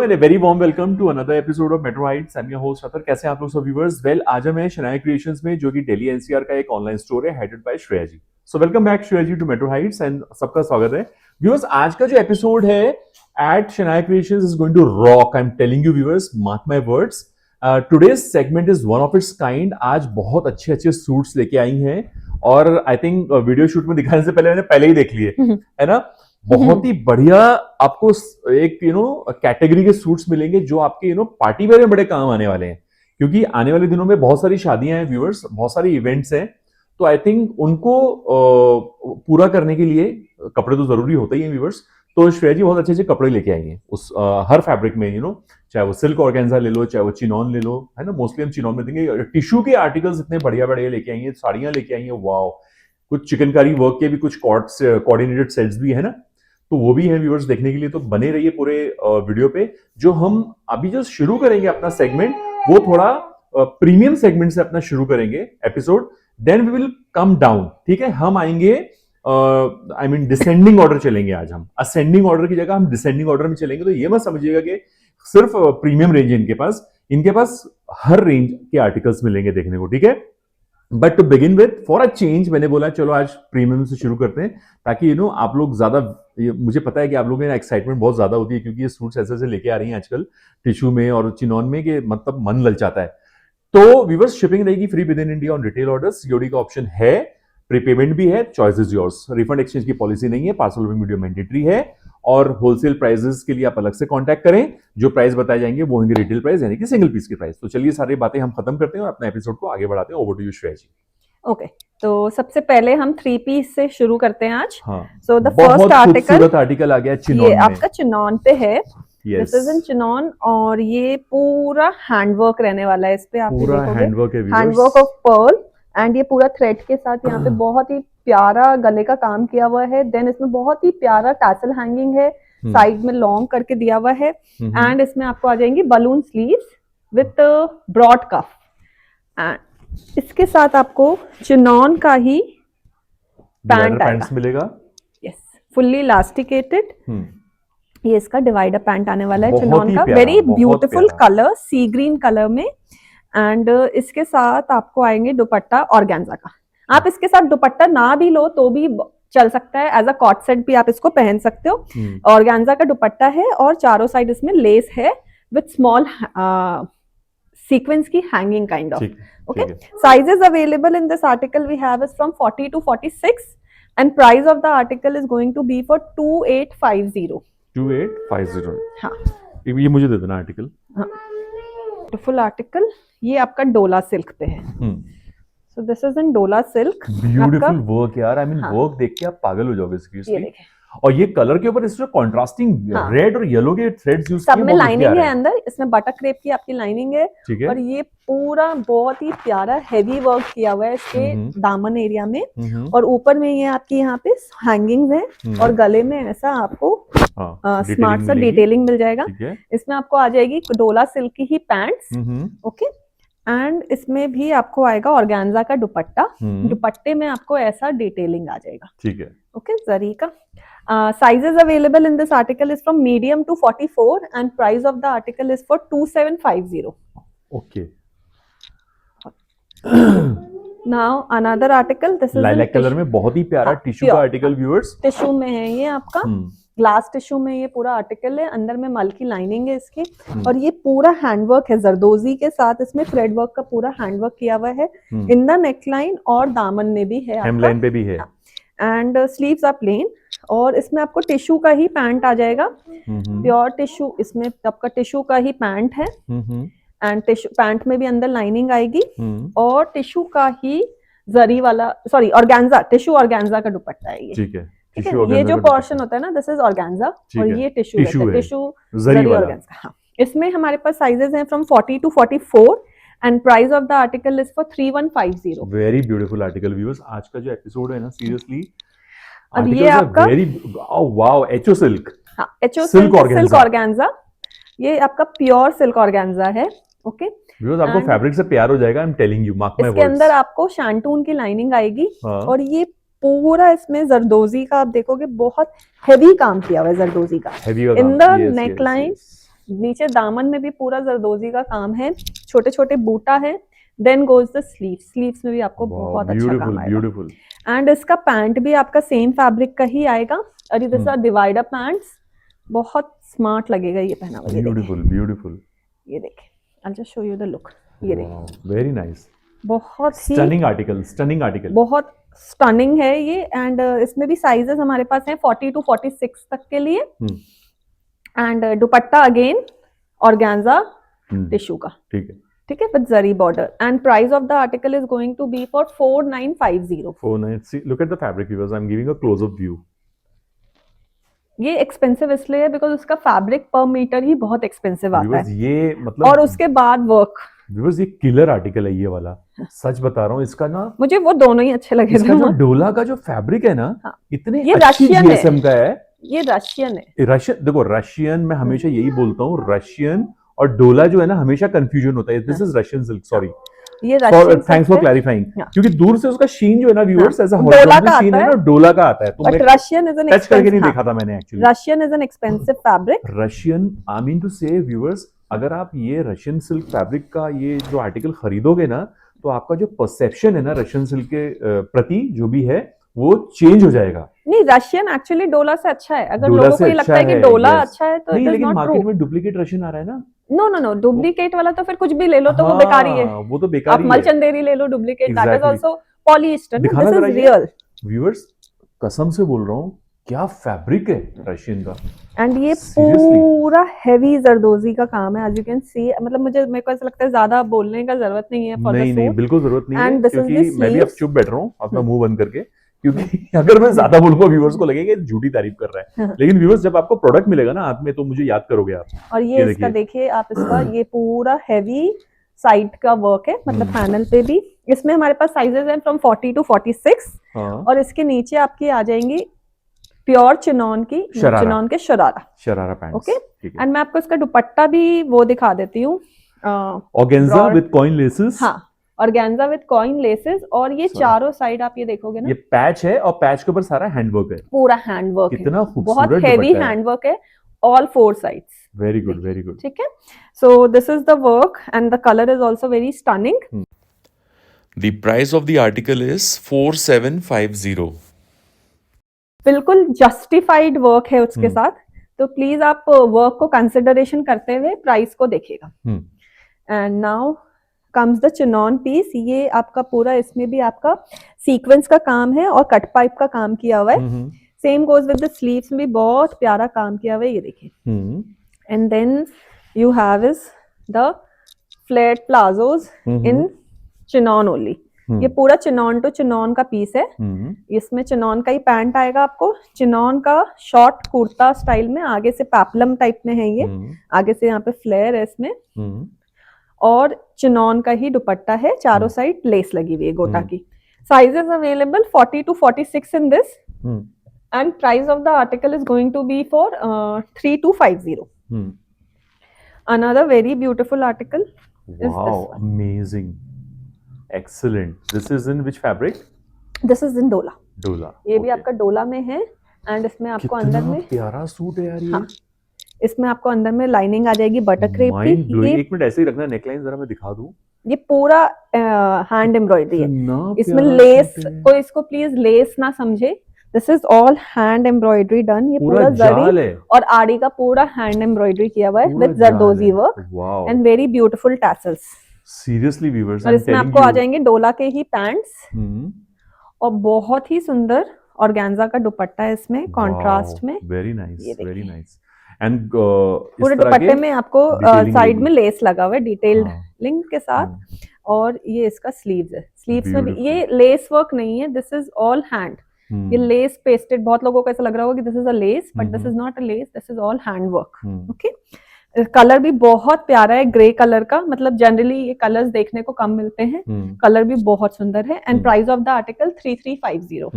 and a very warm welcome to another episode of Metro Heights. I'm your host अतर. कैसे हैं आप लोग सब व्यूअर्स? वेल, आज हम हैं शनाया क्रिएशंस में, जो कि दिल्ली एनसीआर का एक ऑनलाइन स्टोर है headed by Shreya ji. So welcome back Shreya ji to Metro Heights and सबका स्वागत है व्यूअर्स. आज का जो एपिसोड है at Shanaya Creations is going to rock. I am telling you viewers, mark my words. Today's segment is one of its kind. आज बहुत अच्छे अच्छे सूट्स लेके आई हैं और आई थिंक वीडियो शूट में दिखाने से पहले मैंने पहले ही देख लिए, है ना. बहुत ही बढ़िया आपको एक कैटेगरी के सूट्स मिलेंगे जो आपके पार्टी वेयर में बड़े काम आने वाले हैं, क्योंकि आने वाले दिनों में बहुत सारी शादियां हैं व्यूअर्स, बहुत सारे इवेंट्स हैं. तो आई थिंक उनको पूरा करने के लिए कपड़े तो जरूरी होते ही हैं व्यूअर्स. तो श्रेया जी बहुत अच्छे अच्छे कपड़े लेके आई हैं उस हर फैब्रिक में, चाहे वो सिल्क ऑर्गेन्जा ले लो, चाहे वो चिनॉन ले लो, है ना. मोस्टली हम चिनॉन में देंगे. टिश्यू के आर्टिकल्स इतने बढ़िया बढ़िया लेके आई हैं, साड़ियां लेके आई हैं. वाओ, कुछ चिकनकारी वर्क के भी कुछ कोऑर्डिनेटेड सेट्स भी है ना, तो वो भी है व्यूअर्स देखने के लिए. तो बने रहिए पूरे वीडियो पे. जो हम अभी जो शुरू करेंगे अपना सेगमेंट, वो थोड़ा प्रीमियम सेगमेंट से अपना शुरू करेंगे episode. Then we will come down. ठीक है, हम आएंगे आई मीन डिसेंडिंग ऑर्डर चलेंगे. आज हम असेंडिंग ऑर्डर की जगह हम डिसेंडिंग ऑर्डर में चलेंगे. तो ये मत समझिएगा कि सिर्फ प्रीमियम रेंज है इनके पास हर रेंज के आर्टिकल्स मिलेंगे देखने को. ठीक है, but to begin with for a change मैंने बोला चलो आज प्रीमियम से शुरू करते हैं, ताकि आप लोग ज्यादा, मुझे पता है कि आप लोगों में एक्साइटमेंट बहुत ज्यादा होती है, क्योंकि ये सूट्स ऐसे ऐसे लेके आ रही हैं आजकल टिश्यू में और चिनॉन में कि मतलब मन ललचाता है. तो व्यूअर्स, शिपिंग रहेगी free with in India on retail orders. COD का ऑप्शन है, प्रीपेमेंट भी है, choice is yours. Refund exchange की पॉलिसी नहीं है, पार्सल वीडियो मैंडेटरी है, और होलसेल प्राइसेस के लिए आप अलग से कांटेक्ट करें. जो प्राइस बताए जाएंगे वो होंगे रिटेल प्राइस, यानी कि सिंगल पीस की प्राइस. तो चलिए सारी बातें हम खत्म करते हैं और अपना एपिसोड को आगे बढ़ाते हैं. Over to you Shreya ji. Okay, तो सबसे पहले हम 3 पीस से शुरू करते हैं आज. हाँ, सो द फर्स्ट आर्टिकल आ गया चिनॉन ये में. आपका चिनॉन पे है. Yes. This is in chinon और ये पूरा हैंडवर्क रहने वाला है. इस पे आप पूरा हैंडवर्क है, हैंडवर्क ऑफ पर्ल, एंड ये पूरा थ्रेड के साथ यहाँ पे बहुत ही प्यारा गले का काम किया हुआ है. देन इसमें बहुत ही प्यारा टैसल हैंगिंग है, साइड में लॉन्ग करके दिया हुआ है. एंड इसमें आपको आ जाएंगी balloon sleeves with broad cuff. And इसके साथ आपको चिनॉन का ही पैंट मिलेगा. Yes, fully elasticated. ये इसका डिवाइडर पैंट आने वाला है चिनॉन का. Very beautiful colour, sea green colour में. एंड इसके साथ आपको आएंगे दुपट्टा ऑर्गेन्जा का. आप इसके साथ दुपट्टा ना भी लो तो भी चल सकता है, एज अ कॉट सेट भी आप इसको पहन सकते हो. ऑर्गेन्जा का दुपट्टा है और चारों साइड इसमें लेस है विथ स्मॉल सीक्वेंस की hanging kind of. Okay, sizes available in this article we have is from 40 to 46, and price of the article is going to be for 2850. 2850. हाँ, ये मुझे दे देना आर्टिकल. हाँ, ब्यूटीफुल आर्टिकल. ये आपका डोला सिल्क पे है. So this is in डोला सिल्क. ब्यूटीफुल वर्क यार. आई मीन वर्क देख के आप पागल हो जाओगे सीरियसली. और ये कलर के ऊपर इसमें कॉन्ट्रास्टिंग रेड और येलो के थ्रेड्स यूज किए हैं. सब में लाइनिंग है अंदर. इसमें बटर क्रेप की आपकी लाइनिंग है. और ये पूरा बहुत ही प्यारा हैवी वर्क किया हुआ है इसके दामन एरिया में. और ऊपर में ये आपकी यहाँ पे हैंगिंग्स है, और गले में ऐसा आपको स्मार्ट सा डिटेलिंग मिल जाएगा. इसमें आपको आ जाएगी डोला सिल्क की ही पैंट्स. ओके, एंड इसमें भी आपको आएगा ऑर्गेन्जा का दुपट्टा. दुपट्टे में आपको ऐसा डिटेलिंग आ जाएगा. ठीक है. ओके, जरी का. Sizes available in this article is from medium to 44, and price of the article is for 2750. Okay. Now another article. This is lilac color में बहुत ही प्यारा टिश्यू का आर्टिकल व्यूअर्स. टिश्यू में है ये आपका. ग्लास टिश्यू में ये पूरा आर्टिकल है. अंदर में मल की लाइनिंग है इसकी. और ये पूरा हैंडवर्क है जरदोजी के साथ. इसमें थ्रेड वर्क का पूरा हैंडवर्क किया हुआ है. इन द नेकलाइन और दामन में भी है, हेमलाइन पे भी है. And sleeves are plain. और इसमें आपको टिश्यू का ही पैंट आ जाएगा, प्योर टिश्यू. इसमें आपका टिश्यू का ही पैंट है. एंड टिश्यू पैंट में भी अंदर लाइनिंग आएगी. और टिश्यू का ही जरी वाला, सॉरी ऑर्गेन्जा, टिश्यू ऑर्गेन्जा का दुपट्टा है ये. ठीक है. ये जो पोर्शन होता है ना, दिस इज ऑर्गेन्जा, और ये टिश्यू जरी ऑर्गेन्जा. हाँ, इसमें हमारे पास साइजेस हैं from 40 to 44, and price of the article is for 3150. Very beautiful article viewers. आज का जो एपिसोड है ना, सीरियसली अब ये आपका वाओ, एचओ सिल्क. हाँ, एचओ सिल्क ऑर्गेन्जा. ये आपका प्योर सिल्क ऑर्गेन्जा है. ओके, व्यूअर्स, आपको फैब्रिक से प्यार हो जाएगा. आई am telling you, mark my words. इसके अंदर आपको शैंटून की लाइनिंग आएगी. और ये पूरा इसमें जरदोजी का आप देखोगे बहुत हेवी काम किया हुआ है जरदोजी का. इन द नेक लाइन नीचे दामन में भी पूरा जरदोजी का काम है, छोटे छोटे बूटा है। देन गोज द स्लीव्स में भी आपको बहुत अच्छा काम आएगा। ब्यूटीफुल। एंड इसका पैंट भी आपका सेम फैब्रिक का ही आएगा, और ये जैसा डिवाइडर पैंट्स, बहुत स्मार्ट लगेगा ये पहना हुआ। ब्यूटीफुल। ये देखिए, I just show you the look. ये देखिए, वेरी नाइस, बहुत ही स्टनिंग आर्टिकल, बहुत स्टनिंग है ये। एंड इसमें भी साइजेस हमारे पास हैं 40 to 46 तक के लिए। And dupatta again organza tissue का, ठीक है, with zari border. And price of the article is going to be for 4950। 49। Look at the fabric viewers, I am giving a close up view. ये एक्सपेंसिव इसलिए है बिकॉज उसका फैब्रिक पर metre ही बहुत expensive आता है, ये मतलब, और उसके बाद वर्क। व्यूअर्स ये किलर आर्टिकल है ये वाला, सच बता रहा हूँ। इसका ना, मुझे वो दोनों ही अच्छे लगे इसका थे। जो डोला का जो फैब्रिक है ना, हाँ, इतने ये अच्छी रशियन GSM का है। ये रशियन है। रशियन, देखो रशियन, मैं हमेशा यही बोलता हूँ, रशियन और डोला जो है ना, हमेशा कंफ्यूजन होता है। This is Russian silk, sorry, ये रशियन। थैंक्स फॉर क्लैरिफाइंग, क्योंकि दूर से उसका शीन जो है ना व्यूअर्स, ऐसा डोला का शीन आता है है ना, डोला का आता है। तो but Russian is an touch करके नहीं देखा था मैंने actually. Russian is an expensive fabric. Russian, I mean to say viewers, अगर आप ये रशियन सिल्क फैब्रिक का ये जो आर्टिकल खरीदोगे ना, तो आपका जो परसेप्शन है ना रशियन सिल्क के प्रति जो भी है, वो चेंज हो जाएगा। नहीं, रशियन एक्चुअली डोला से अच्छा है। अगर लोगों को ये लगता है कि डोला अच्छा है तो नहीं, लेकिन मार्केट में डुप्लीकेट रशियन आ रहा है ना। नो, डुप्लीकेट वाला तो फिर कुछ भी ले लो तो वो बेकार ही है। वो तो बेकार ही है। आप मलचंदेरी ले लो, duplicate, that is also polyester. This दिखाना इज रियल। व्यूअर्स, कसम से बोल रहा हूँ, क्या फैब्रिक है रशियन का। एंड ये पूरा हेवी जरदोजी का काम है, एज यू कैन सी। मतलब मेरे को ऐसा लगता है ज्यादा बोलने का जरूरत नहीं है फॉर द सूट। नहीं, बिल्कुल जरूरत नहीं है, And क्योंकि मैं भी अब चुप बैठ रहा हूँ अपना मुंह बंद करके, क्योंकि अगर मैं ज्यादा बोलूंगा व्यूअर्स को लगेगा झूठी तारीफ कर रहा है। लेकिन व्यूअर्स, जब आपको प्रोडक्ट मिलेगा ना हाथ में, तो मुझे याद करोगे आप। और ये इसका देखिए आप, इसका ये पूरा हेवी साइड का वर्क है, मतलब पैनल पे भी। इसमें हमारे पास साइजेस हैं फ्रॉम 40 to 46। और इसके नीचे आपकी आ जाएंगी प्योर चिनॉन के शरारा पैंट्स। ओके, एंड मैं आपको इसका दुपट्टा भी वो दिखा देती हूँ, ऑर्गेन्जा विद कॉइन लेसेस। हाँ, ऑर्गेन्जा विद कॉइन लेसेस। और ये चारों साइड आप ये देखोगे ना, ये पैच है और पैच के ऊपर सारा हैंडवर्क है, पूरा हैंडवर्क है, कितना खूबसूरत, बहुत हेवी हैंडवर्क है, ऑल 4 साइड्स। Very good. ठीक है, so this is the work and the colour is also very stunning. The price of the article is 4750. बिल्कुल जस्टिफाइड वर्क है उसके साथ, तो प्लीज आप वर्क को कंसिडरेशन करते हुए प्राइस को देखिएगा। And now comes the chinon piece. ये आपका पूरा, इसमें भी आपका सीक्वेंस का काम है और कट पाइप का काम किया हुआ है। Same goes with the sleeves में भी बहुत प्यारा काम किया हुआ है, ये देखिए। And then you have is the flat palazzos in chinon only. ये पूरा चिनॉन टू चिनॉन का पीस है। इसमें चिनॉन का ही पैंट आएगा आपको, चिनॉन का शॉर्ट कुर्ता स्टाइल में, आगे से पैपलम टाइप में है ये, आगे से यहाँ पे फ्लेयर है इसमें, और चिनॉन का ही दुपट्टा है, चारों साइड लेस लगी हुई है गोटा की। Sizes available 40 to 46 in this, and price of the article is going to be for 3250। Another very beautiful article is this one. Amazing, excellent. This is in which fabric? This is in dola. ये भी okay. आपका डोला में है। And इसमें आपको अंदर में प्यारा सूट है यार ये। हाँ, इसमें आपको अंदर में लाइनिंग आ जाएगी बटर क्रेप की। ये एक मिनट ऐसे ही रखना, नेकलाइन जरा मैं दिखा दूं। ये पूरा हैंड एम्ब्रॉयडरी है, इसमें लेस, कोई इसको प्लीज लेस ना समझे, this is all hand embroidery done. ये पूरा जरी और आड़ी का पूरा हैंड एम्ब्रॉयडरी किया हुआ है with zardozi work and very beautiful tassels. Seriously viewers, और इसमें आपको आ जाएंगे डोला के ही पैंट्स और बहुत ही सुंदर ऑर्गेन्जा का दुपट्टा है इसमें कॉन्ट्रास्ट में। Very nice, very nice. And पूरे दुपट्टे में आपको साइड में लेस लगा हुआ है डिटेल्ड लिंक के साथ। और ये इसका स्लीव्स है, स्लीव्स में भी ये लेस वर्क नहीं है, दिस इज ऑल हैंड। ये लेस पेस्टेड, बहुत लोगों को ऐसा लग रहा होगा कि this is a less, but this is not a less, this is all hand work. Okay, colour भी बहुत प्यारा है, ग्रे कलर का, मतलब जनरली ये कलर्स देखने को कम मिलते हैं, कलर भी बहुत सुंदर है। And price of the article 3350।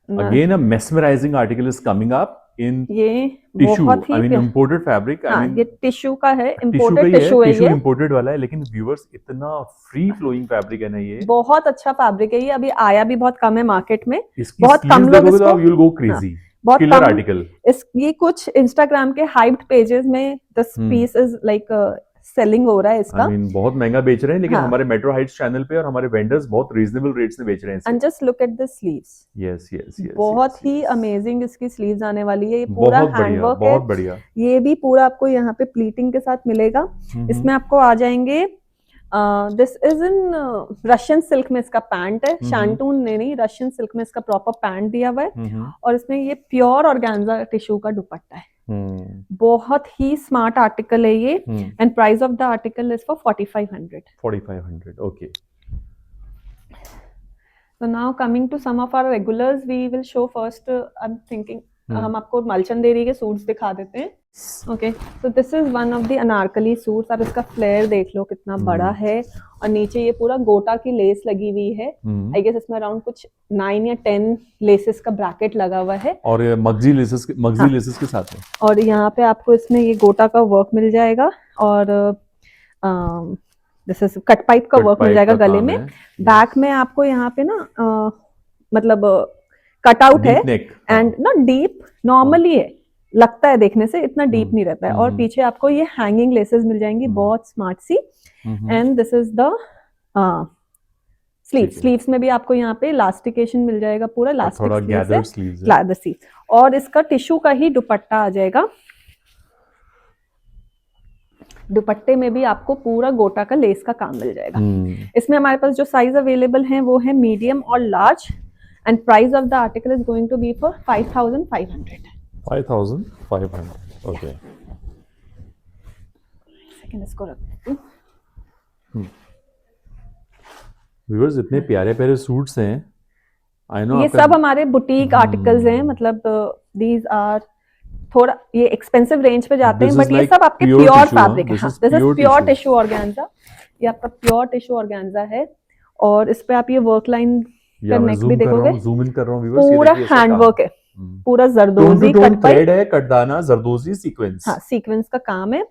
Again, a mesmerizing article is coming up in ये tissue. बहुत ही I mean imported fabric. हाँ, I mean ये टिश्यू का है, इम्पोर्टेड टिश्यू है, ये इम्पोर्टेड वाला है, लेकिन व्यूअर्स इतना फ्री फ्लोइंग फैब्रिक है ना, ये बहुत अच्छा फैब्रिक है। ये अभी आया भी बहुत कम है मार्केट में, इसकी बहुत कम लोग इसको, तो you will go crazy. बहुत किलर कम आर्टिकल। ये कुछ इंस्टाग्राम के हाइप्ड पेजेस में this piece is like selling हो रहा है इसका। आई मीन बहुत महंगा बेच रहे हैं, लेकिन हाँ। हमारे मेट्रो हाइट्स चैनल पे और हमारे वेंडर्स बहुत रीजनेबल रेट्स में बेच रहे हैं and just look at the sleeves, yes yes yes, बहुत ही अमेजिंग इसकी स्लीव्स आने वाली है। ये पूरा बहुत बढ़िया, हैंडवर्क है, बहुत बढ़िया। ये भी पूरा आपको यहाँ पे प्लीटिंग के साथ मिलेगा। इसमें आपको आ जाएंगे, this is in Russian silk में इसका पैंट है, शांटून नहीं, रशियन सिल्क में इसका प्रॉपर पैंट दिया हुआ है, और इसमें ये प्योर ऑर्गेन्जा टिश्यू का दुपट्टा है। बहुत ही स्मार्ट आर्टिकल है ये, and price of the article is for 4500। 4500, okay. So now coming to some of our regulars, we will show first. I'm thinking हम आपको मलचंदेरी के सूट्स दिखा देते हैं। Okay, so this is one of the Anarkali suits. आप इसका flare देख लो कितना बड़ा है, और नीचे ये पूरा गोटा की लेस लगी हुई है। आई गेस इसमें अराउंड कुछ 9 या 10 लेसेस का ब्रैकेट लगा हुआ है, और मगजी लेसेस के साथ में, और यहाँ पे आपको इसमें ये गोटा का वर्क मिल जाएगा, और दिस इज कट पाइप का वर्क मिल जाएगा गले में। बैक में आपको यहाँ पे ना मतलब कटआउट है, एंड नॉट डीप, नॉर्मली है, लगता है देखने से इतना डीप नहीं रहता है। और पीछे आपको ये हैंगिंग लेसेस मिल जाएंगी बहुत स्मार्ट सी, and this is the sleeves में भी आपको यहाँ पे इलास्टिकेशन मिल जाएगा, पूरा इलास्टिक स्लीव्स, और इसका टिश्यू का ही दुपट्टा आ जाएगा। दुपट्टे में भी आपको पूरा गोटा का लेस का काम मिल जाएगा। इसमें हमारे पास जो साइज अवेलेबल हैं वो है मीडियम और large, and price of the article is going to be for 5500। 5500, okay. Second इसको रख देती हूं। व्यूअर्स, इतने प्यारे प्यारे सूट्स हैं, आई नो। ये सब हमारे बुटीक आर्टिकल्स हैं, मतलब दीज आर थोड़ा ये एक्सपेंसिव रेंज पे जाते हैं, बट ये सब आपके प्योर फैब्रिक है। This is pure tissue organza, ये आपका प्योर टिश्यू ऑर्गेन्जा है, और इस पे आप ये वर्क लाइन का नेक भी देखोगे, जूम इन कर रहा हूं व्यूअर्स, पूरा हैंडवर्क है, पूरा जरदोजी कट थ्रेड है, कटदाना, जरदोजी सीक्वेंस, हाँ सीक्वेंस का काम है,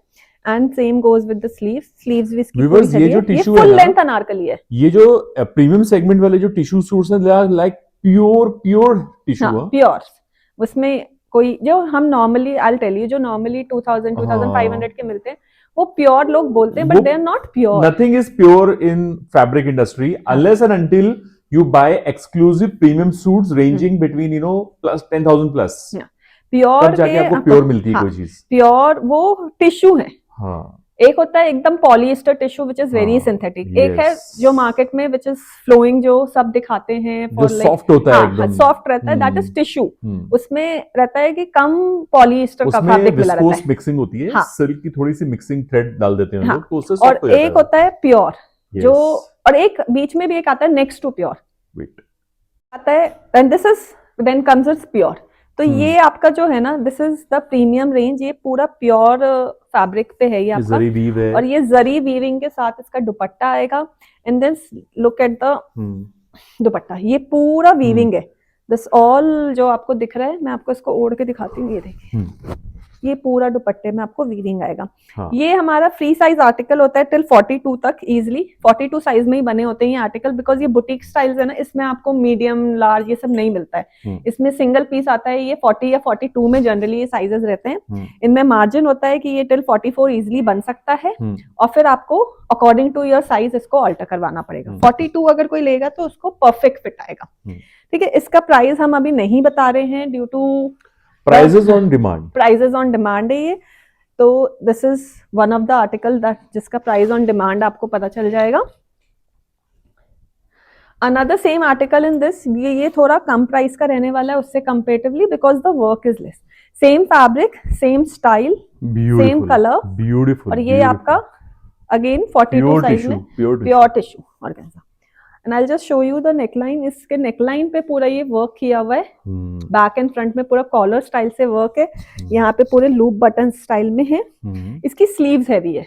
and same goes with the sleeves भी इसकी व्यूअर्स। ये जो टिश्यू है, फुल लेंथ अनारकली है। ये जो प्रीमियम सेगमेंट वाले जो टिश्यू सूट्स हैं, they are like pure tissue, pure. उसमें कोई जो हम normally, I will tell you, जो नॉर्मली 2500 के मिलते हैं वो प्योर लोग बोलते हैं, but they are not pure. Nothing is pure in fabric industry unless and until you buy exclusive premium suits ranging between plus 10,000 plus, pure तब जाके आपको प्योर मिलती है कोई चीज। प्योर वो टिश्यू है, हाँ। एक होता है एकदम polyester tissue which is very synthetic, एक है जो मार्केट में विच इज फ्लोइंग, जो सब दिखाते हैं, जो सॉफ्ट होता है, एकदम सॉफ्ट रहता है, दैट इज टिश्यू। उसमें रहता है कि कम पॉलिएस्टर का फैब्रिक मिला रहता है, मिक्सिंग होती है, सिल्क की थोड़ी सी मिक्सिंग थ्रेड डाल देते हैं लोग, तो उससे और एक होता है प्योर जो, और एक बीच में भी एक आता है नेक्स्ट टू प्योर आता है, and this is then comes is pure. तो ये आपका जो है ना, this is the premium range, ये पूरा प्योर फैब्रिक पे है ये आपका, जरी वीव है, और ये जरी वीविंग के साथ इसका दुपट्टा आएगा, and then look at the dupatta, ये पूरा वीविंग है। दिस ऑल जो आपको दिख रहा है, मैं आपको इसको ओढ़ के दिखाती हूँ, ये देखिए, ये पूरा दुपट्टे में आपको वीविंग आएगा। हाँ। ये हमारा फ्री साइज आर्टिकल होता है टिल 42 तक, इजिली 42 साइज में ही बने होते हैं ये आर्टिकल, बिकॉज ये बुटीक स्टाइल्स है ना, इसमें आपको मीडियम लार्ज ये सब नहीं मिलता है। इसमें सिंगल पीस आता है, ये 40 या 42 में जनरली ये साइजेस रहते हैं। इनमें मार्जिन होता है कि ये टिल 44 इजिली बन सकता है, और फिर आपको अकॉर्डिंग टू योर साइज इसको ऑल्टर करवाना पड़ेगा। 42 अगर कोई लेगा तो उसको परफेक्ट फिट आएगा, ठीक है। इसका प्राइस हम अभी नहीं बता रहे हैं due to prices on demand, prices on demand है ये, तो this is one of the article that जिसका प्राइस ऑन डिमांड आपको पता चल जाएगा। Another same article in this, ये थोड़ा कम प्राइस का रहने वाला है उससे comparatively, because the work is less, same fabric, same style, same colour, beautiful, और ये आपका अगेन 42 साइज में pure tissue organza. And I will just show you the neckline, इसके नेकलाइन पे पूरा ये वर्क किया हुआ है, बैक एंड फ्रंट में पूरा कॉलर स्टाइल से वर्क है, यहाँ पे पूरे लूप बटन स्टाइल में है। इसकी स्लीव्स हैवी है,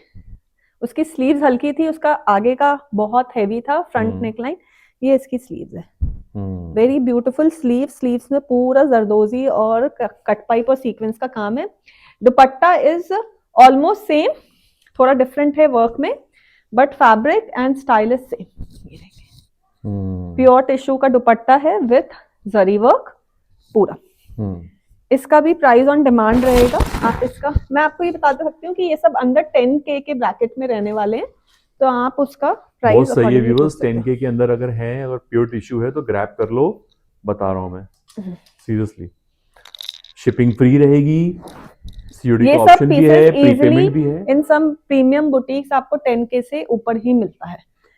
उसकी स्लीव्स हल्की थी, उसका आगे का बहुत हैवी था फ्रंट नेकलाइन, ये इसकी स्लीव्स है, वेरी ब्यूटीफुल स्लीव्स में पूरा जरदोजी और कट पाइप और सीक्वेंस का काम है। दुपट्टा इज ऑलमोस्ट सेम, थोड़ा डिफरेंट है वर्क में, but fabric and style is same. Pure tissue का दुपट्टा है विथ जरी वर्क पूरा, इसका भी प्राइस ऑन डिमांड रहेगा। आप इसका, मैं आपको ये बता सकती हूँ कि ये सब अंडर 10K के ब्रैकेट में रहने वाले हैं, तो आप उसका प्राइस बहुत सही है व्यूअर्स। 10K के अंदर अगर है, अगर प्योर टिश्यू है तो ग्रैब कर लो, बता रहा हूँ मैं सीरियसली। शिपिंग फ्री रहेगी, सीओडी ये का सब ऑप्शन भी है, पीसेस प्रीपेमेंट भी है। इन सम प्रीमियम बुटीक्स आपको 10K से ऊपर ही मिलता है।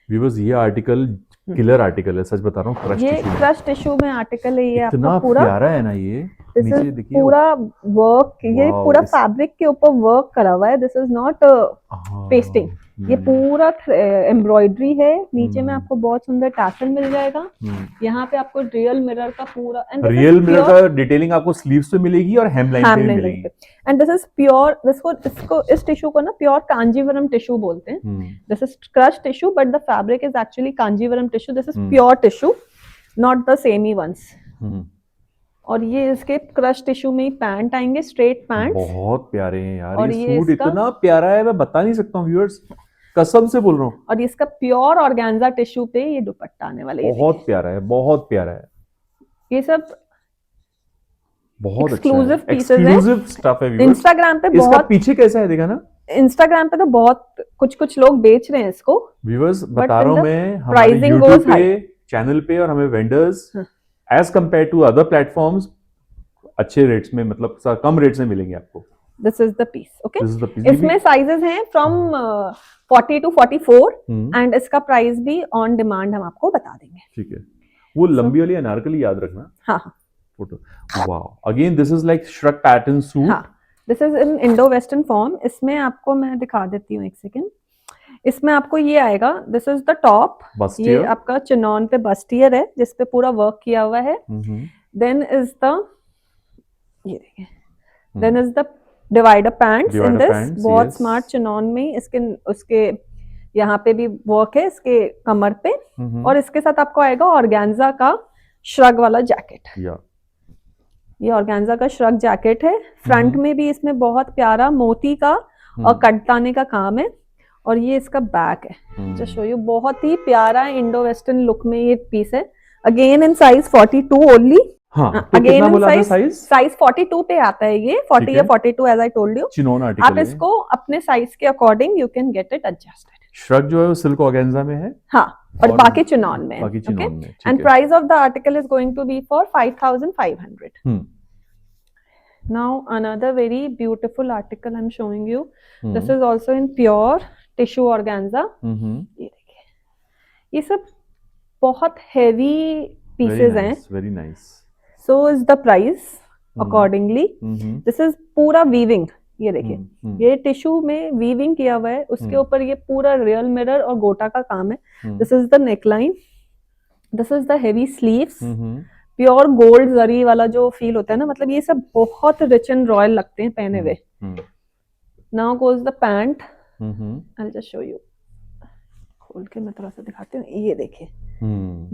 व्यूअर्स ये आर्टिकल किलर आर्टिकल है, सच बता रहा हूँ। क्रश ये टिश्यू क्रश टिश्यू में आर्टिकल है, ये इतना आपका पूरा प्यारा है ना ये। दिस नीचे इज देखिए पूरा वर्क, ये वाओ, पूरा फैब्रिक के ऊपर वर्क करा हुआ है। दिस इज नॉट पेस्टिंग, ये पूरा एम्ब्रॉयडरी है। नीचे में आपको बहुत सुंदर टैसल मिल जाएगा। यहाँ पे आपको रियल मिरर का पूरा, एंड रियल मिरर का डिटेलिंग आपको स्लीव्स पे मिलेगी और हेमलाइन पे भी मिलेगी। एंड दिस इज प्योर, इसको इस टिश्यू को ना प्योर कांजीवरम टिश्यू बोलते हैं। This is crush tissue but the fabric is actually Kanjeevaram tissue. This is pure tissue, not the semi ones. और ये इसके क्रश टिश्यू में ही पैंट आएंगे, स्ट्रेट पैंट। बहुत प्यारे हैं यार, और ये ये सूट इसका- इतना प्यारा है, मैं बता नहीं सकता हूँ व्यूअर्स, कसम से बोल रहा हूँ। और इसका प्योर ऑर्गेन्जा टिश्यू पे ये दुपट्टा आने वाला है। बहुत प्यारा है, बहुत प्यारा है, ये सब बहुत exclusive अच्छा है, pieces हैं। एक्सक्लूसिव स्टफ है व्यूअर्स। इंस्टाग्राम पे इसका बहुत, पीछे कैसा है देखा ना इंस्टाग्राम पे तो बहुत कुछ लोग बेच रहे हैं इसको। व्यूअर्स, But बता in रहा हूँ the मैं, हमारे pricing यूट्यूब goes पे high. चैनल पे और हमें vendors as compare to other platforms अच्छे रेट्स में, मतलब कम रेट्स में मिलेंगे आपको। This is the piece, okay. This is the piece. इसमें साइजेस हैं फ्रॉम 40 to 44 एंड इसका प्राइस भी ऑन डिमांड हम आपको बता देंगे। ठीक है, वो लंबी वाली अनारकली याद रखना। हाँ photo, wow, again this is like shrug pattern suit. हाँ, this is in Indo western form. इसमें आपको मैं दिखा देती हूँ, एक सेकेंड। इसमें आपको ये आएगा, दिस इज द टॉप, ये आपका चिनॉन पे बस्टियर है जिसपे पूरा वर्क किया हुआ है। देन इज द, ये देखिए, then is the divider pants in this, बहुत स्मार्ट चिनॉन में। इसके उसके यहाँ पे भी वर्क है, इसके कमर पे। और इसके साथ आपको आएगा ऑर्गेन्जा का श्रग वाला जैकेट। ये ऑर्गेन्जा का श्रग जैकेट है। फ्रंट में भी इसमें बहुत प्यारा मोती का और कटताने का काम है। और ये इसका बैक है, जस्ट शो यू, बहुत ही प्यारा इंडो वेस्टर्न लुक में ये पीस है। Again in size 42 only. हाँ, तो कितना बोला था साइज 42 पे आता है ये, 40 या 42 as I told you. Chinon article आप इसको अपने साइज के according you can get it adjusted. Shrug जो है वो सिल्क ऑर्गेन्जा में है, हाँ, और बाकी चिनॉन में, बाकी चिनॉन में। And price of the article is going to be for 5500। Now another very beautiful article I'm showing you. This is also in pure tissue organza. ये देखिए, ये सब बहुत heavy pieces हैं। Very nice. So is the price accordingly. This is पूरा weaving. ये देखिए, ये टिश्यू में वीविंग किया हुआ है, उसके ऊपर ये पूरा रियल मिरर और गोटा का काम है। This is the neckline, this is the heavy sleeves, pure gold zari वाला जो फील होता है ना, मतलब ये सब बहुत रिच एंड रॉयल लगते हैं पहने हुए। Now goes the pant, I will just show you, खोल के मैं थोड़ा सा दिखाती हूँ। ये देखिए,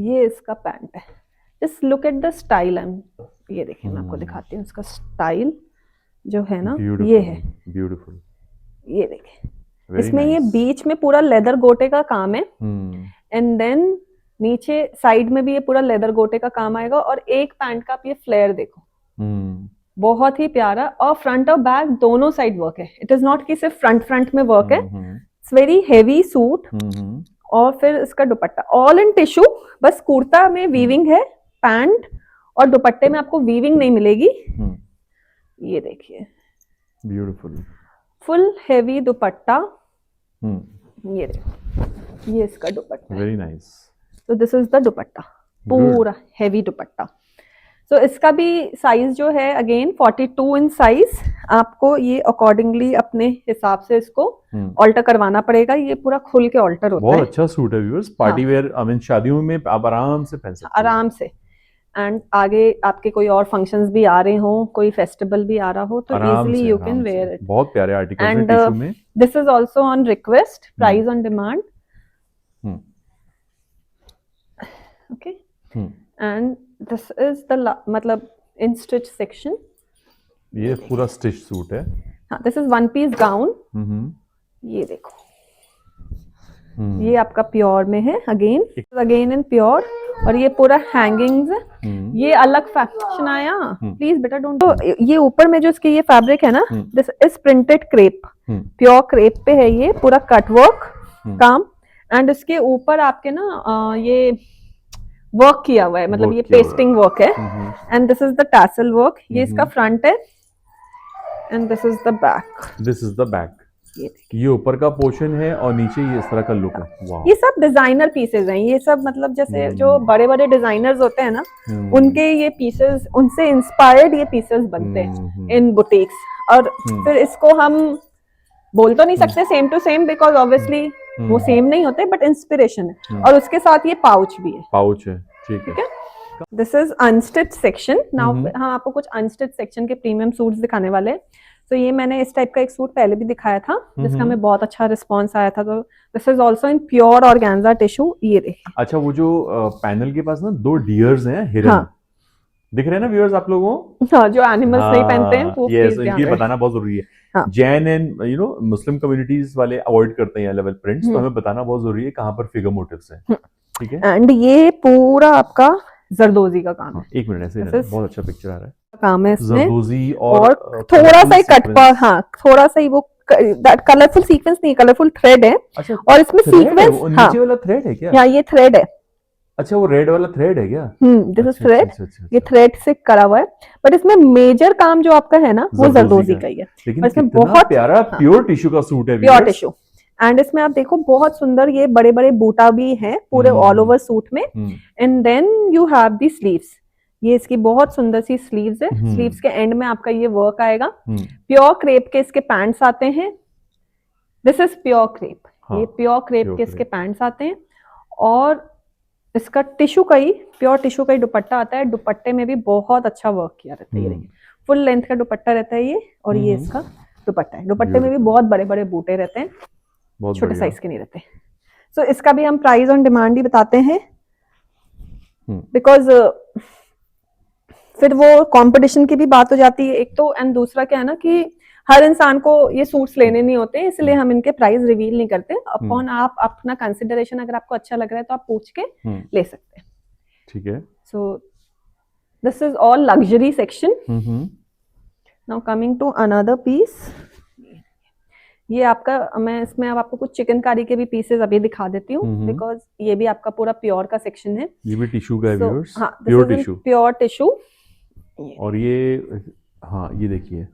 ये इसका पैंट है। Just look at the style. ये देखिए, मैं आपको दिखाती हूँ इसका स्टाइल जो है ना, ये है ब्यूटीफुल। ये देखिए, इसमें ये बीच में पूरा लेदर गोटे का काम है, एंड देन नीचे साइड में भी ये पूरा लेदर गोटे का काम आएगा। और एक पैंट का आप ये फ्लेयर देखो, बहुत ही प्यारा। और फ्रंट और बैक दोनों साइड वर्क है। इट इज नॉट कि सिर्फ फ्रंट में वर्क है। It's very heavy suit. और फिर इसका दुपट्टा ऑल इन टिश्यू, बस कुर्ता में वीविंग है, पैंट और दुपट्टे में आपको वीविंग नहीं मिलेगी। ये देखिए, ब्यूटीफुल फुल हेवी दुपट्टा। ये देखो, ये इसका दुपट्टा, वेरी नाइस। तो दिस इज द दुपट्टा, पूरा हेवी दुपट्टा। सो इसका भी साइज जो है अगेन 42 इन साइज। आपको ये अकॉर्डिंगली अपने हिसाब से इसको ऑल्टर करवाना पड़ेगा। ये पूरा खुल के ऑल्टर होता है। बहुत अच्छा सूट है viewers, party wear, I mean शादियों में आप आराम से पहन सकते हैं, आराम से। एंड आगे आपके कोई और फंक्शंस भी आ रहे हो, कोई फेस्टिवल भी आ रहा हो, तो easily you can wear it. बहुत प्यारे आर्टिकल्स हैं टिश्यू में। This is also on request, price on demand. Okay, and this is the मतलब इन स्टिच सेक्शन। ये पूरा स्टिच सूट है। हाँ, this is one piece gown. ये देखो, ये आपका प्योर में है, अगेन इन प्योर। और ये पूरा हैंगिंग्स ये अलग फैक्शन आया, प्लीज बेटा डोंट। तो ये ऊपर में जो इसके ये फैब्रिक है ना, this is printed crepe, pure crepe पे है ये पूरा कट वर्क काम, एंड इसके ऊपर आपके ना ये वर्क किया हुआ है, मतलब ये पेस्टिंग वर्क है, and this is the tassel work, ये इसका फ्रंट है, and this is the back. This is the back, ये ऊपर का पोर्शन है और नीचे ये इस तरह का लुक है। वाह, ये सब डिजाइनर पीसेस हैं, ये सब मतलब जैसे जो बड़े बड़े डिजाइनर्स होते हैं ना, उनके ये पीसेस, उनसे इंस्पायर्ड ये पीसेस बनते हैं इन बुटीक्स। और फिर इसको हम बोल तो नहीं सकते same to same, because obviously वो सेम नहीं होते, बट इंस्पिरेशन है। और उसके साथ ये पाउच भी है, पाउच है, ठीक है। This is unstitch section. Now हम आपको कुछ अनस्टिच सेक्शन के प्रीमियम सूट्स दिखाने वाले हैं। तो ये मैंने इस टाइप का एक सूट पहले भी दिखाया था, जिसका हमें बहुत अच्छा रिस्पांस आया था। तो this is also in pure organza tissue. ये देखिए, अच्छा, वो जो पैनल के पास ना 2 डियर्स हैं, हिरन, हाँ। दिख रहे हैं ना व्यूअर्स आप लोगों को? हाँ, जो एनिमल्स नहीं पहनते हैं वो यस, प्लीज ध्यान इनकी रखें। बताना बहुत जरूरी है। हाँ। जैन एंड मुस्लिम कम्युनिटीज वाले अवॉइड करते हैं लेवल प्रिंट्स, तो हमें बताना बहुत जरूरी है कहाँ पर फिगर मोटिव्स हैं, ठीक है। एंड ये पूरा आपका जरदोजी का काम है। एक मिनट, ऐसे ही This रहना, is- बहुत अच्छा पिक्चर आ रहा है। काम है इसमें, जरदोजी और और थोड़ा सा ही colourful कट पर, sequence। हाँ थोड़ा सा ही वो कलरफुल सीक्वेंस नहीं, कलरफुल थ्रेड है। अच्छा, और इसमें thread है सीक्वेंस, वो, हाँ नीचे वाला थ्रेड है क्या? यहाँ ये थ्रेड है। अच्छा, वो रेड वाला थ्रेड है क्या? दिस इज अच्छा, थ्रेड, अच्छा, अच्छा, ये अच्छा। थ्रेड से करा हुआ है, बट इसमें मेजर काम जो आपका है ना, वो जरदोजी का का ही है। लेकिन और इसमें कितना बहुत प्यारा प्योर टिश्यू का सूट है, प्योर viewers। टिश्यू, एंड इसमें आप देखो बहुत सुंदर ये बड़े बड़े बूटा भी हैं पूरे ऑल ओवर सूट में। And then you have the sleeves, ये इसकी बहुत सुंदर सी स्लीव्स है। स्लीव्स के एंड में आपका ये वर्क आएगा। प्योर क्रेप के इसके पैंट्स आते हैं, दिस इज प्योर क्रेप, हाँ, ये प्योर क्रेप pure के इसके crepe। पैंट्स आते हैं। और इसका टिश्यू का ही, प्योर टिश्यू का ही दुपट्टा आता है। दुपट्टे में भी बहुत अच्छा वर्क किया रहता है, ये देखिए फुल लेंथ का दुपट्टा रहता है ये, और ये इसका दुपट्टा है। दुपट्टे में भी बहुत बड़े बड़े बूटे रहते हैं, बहुत छोटे बढ़िया। साइज के नहीं रहते। सो इसका भी हम प्राइस ऑन डिमांड ही बताते हैं, बिकॉज फिर वो कंपटीशन की भी बात हो जाती है एक तो, एंड दूसरा क्या है ना कि हर इंसान को ये सूट्स लेने नहीं होते, इसलिए हम इनके प्राइस रिवील नहीं करते। अपॉन आप अपना कंसिडरेशन, अगर आपको अच्छा लग रहा है तो आप पूछ के ले सकते हैं, ठीक है। So this is all luxury section. Now coming to another piece, ये आपका, मैं इसमें अब आपको कुछ चिकनकारी के भी पीसेस अभी दिखा देती हूँ, बिकॉज ये भी आपका पूरा प्योर का सेक्शन है। ये भी टिश्यू का है, व्यूअर्स, हाँ, प्योर टिश्यू। Pure tissue. और ये, हाँ ये देखिए,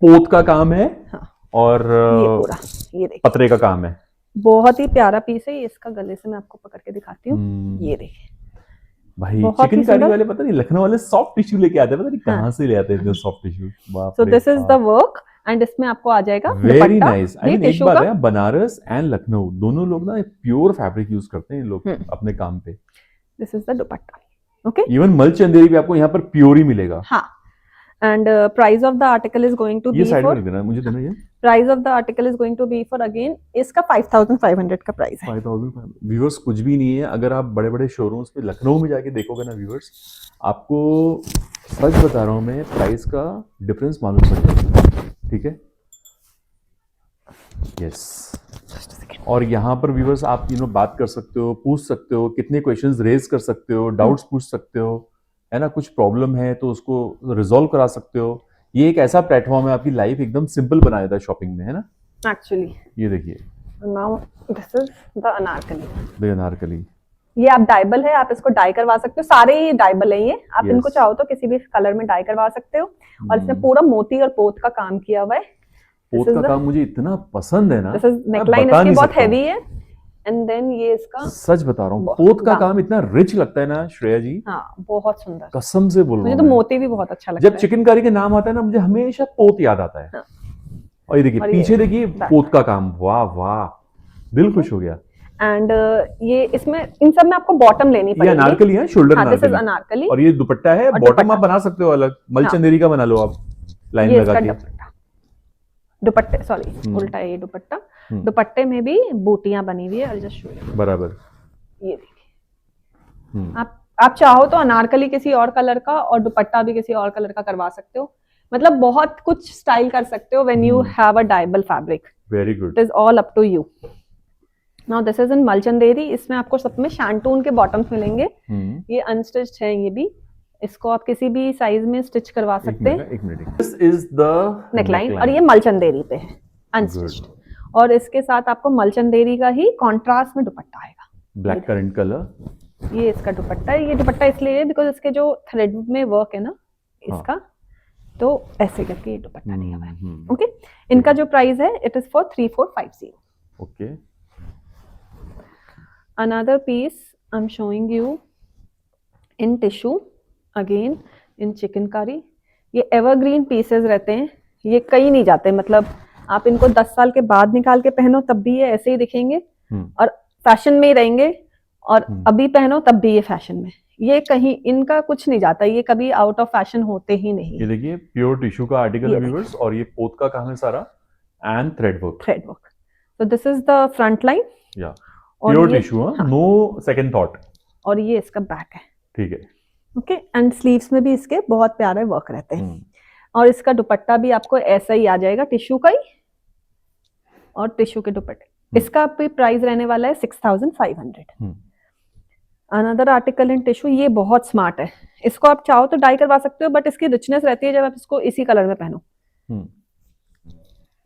पोत का काम है। हाँ, और ये पूरा, ये देखिए पतरे का काम है। बहुत ही प्यारा पीस है। ये इसका गले से मैं आपको पकड़ के दिखाती हूँ, ये देखिए भाई, बहुत ही चिकनकारी सुंदर। वाले पता नहीं, लखनऊ वाले सॉफ्ट टिश्यू लेके आते हैं, पता नहीं कहाँ से ले आते हैं इतने soft tissue. So this is the work, and इसमें आपको आ जाएगा वेरी दुपट्टा। नाइस। ये एक टिश्यू बात का, है, बनारस एंड लखनऊ दोनों लोग ना प्योर फैब्रिक यूज करते हैं, लोग अपने काम पे। This is the dupatta, okay. Even मल चंदेरी भी आपको यहाँ पर प्योर ही मिलेगा। हाँ, and price of the article is going to ये बी साइड में फॉर, रख देना, मुझे देना ये। Price of the article is going to be for, again इसका 5500 का प्राइस है। 5000। व्यूअर्स, कुछ भी नहीं है। अगर आप बड़े बड़े शोरूम्स पे लखनऊ में जाके देखोगे ना व्यूअर्स, आपको सच बता रहा हूँ मैं, प्राइस का डिफरेंस मालूम पड़ जाएगा, ठीक है। यस, और यहाँ पर व्यूअर्स आप बात कर सकते हो, पूछ सकते हो, कितने क्वेश्चंस रेज कर सकते हो, डाउट्स पूछ सकते हो, है ना। कुछ प्रॉब्लम है तो उसको रिजॉल्व करा सकते हो। ये एक ऐसा प्लेटफॉर्म है, आपकी लाइफ एकदम सिंपल बना देता है शॉपिंग में, है ना। एक्चुअली ये देखिए, now this is the Anarkali. The Anarkali, ये आप डाइबल है, आप इसको डाई करवा सकते हो, सारे ही डाइबल है ये। आप Yes. इनको चाहो तो किसी भी कलर में डाई करवा सकते हो। और इसमें पूरा मोती और पोत का काम किया हुआ है। पोत का काम मुझे इतना पसंद है ना, दिस इज मैं नेकलाइन बता इसकी नहीं बहुत सकता हूँ। हैवी है, एंड देन ये इसका, सच बता रहा हूँ, बहुत पोत का दाम। काम इतना रिच लगता है ना श्रेया जी, हाँ बहुत सुंदर, कसम से बोल रहा मुझे हूँ तो मैं। मोती भी बहुत अच्छा लगता जब है। चिकनकारी के नाम आता है ना, मुझे हमेशा पोत याद आता है। हाँ। और ये देखिए और ये पीछे देखिए back। पोत का काम, वाह वाह, दिल खुश हो गया। एंड ये इसमें इन सब में आपको बॉटम लेनी ये पड़ेगी। अनारकली है, शोल्डर हाँ, दिस इज अनारकली। अनारकली। और ये दुपट्टा है, और बॉटम दुपट्टा। आप बना सकते हो अलग, मल हाँ। चंदेरी का बना लो आप, लाइन ये लगा इसका के। दुपट्टे सॉरी उल्टा है ये दुपट्टा। दुपट्टे में भी बूटियां बनी हुई है, और जस्ट शो यू, बराबर। ये देखिए। आप चाहो तो अनारकली किसी और कलर का और दुपट्टा भी किसी और कलर का करवा सकते हो, मतलब बहुत कुछ स्टाइल कर सकते हो when you have a डाइबल fabric. Very good. It is all up to you. Now this is इन मलचंदेरी, इसमें आपको सब में शैंटून के बॉटम्स मिलेंगे। ये अनस्टिच्ड है ये भी, इसको आप किसी भी साइज में स्टिच करवा सकते हैं। एक minute. This is the neckline और ये मलचंदेरी पे है, अनस्टिच्ड। और इसके साथ आपको मलचंदेरी का ही कॉन्ट्रास्ट में दुपट्टा आएगा, ब्लैक करंट कलर। ये इसका दुपट्टा है। ये दुपट्टा इसलिए है बिकॉज इसके जो थ्रेड में वर्क है ना इसका, तो ऐसे करके ये दुपट्टा दिया हुआ है। ओके, इनका जो प्राइस है it is for 3450। Okay, another piece I'm showing you in tissue, again in chickनकारी। ये एवरग्रीन पीसेस रहते हैं, ये कहीं नहीं जाते, मतलब आप इनको 10 साल के बाद निकाल के पहनो तब भी ये ऐसे ही दिखेंगे और फैशन में ही रहेंगे, और अभी पहनो तब भी ये फैशन में, ये कहीं इनका कुछ नहीं जाता, ये कभी आउट ऑफ फैशन होते ही नहीं। ये देखिए प्योर टिश्यू का आर्टिकल है व्यूअर्स, और ये पोत का काम है सारा and thread work. so this is the front line, या और प्योर ये- टिश्यू, नो सेकंड थॉट। और ये इसका बैक है। ठीक है। ओके, एंड स्लीव्स में भी इसके बहुत प्यारे वर्क रहते हैं। और इसका दुपट्टा भी आपको ऐसा ही आ जाएगा, टिश्यू का ही, और टिश्यू के दुपट्टे। इसका भी प्राइस रहने वाला है 6500। अनदर आर्टिकल इन टिश्यू, ये बहुत स्मार्ट है, इसको आप चाहो तो डाई करवा सकते हो, बट इसकी रिचनेस रहती है जब आप इसको इसी कलर में पहनो।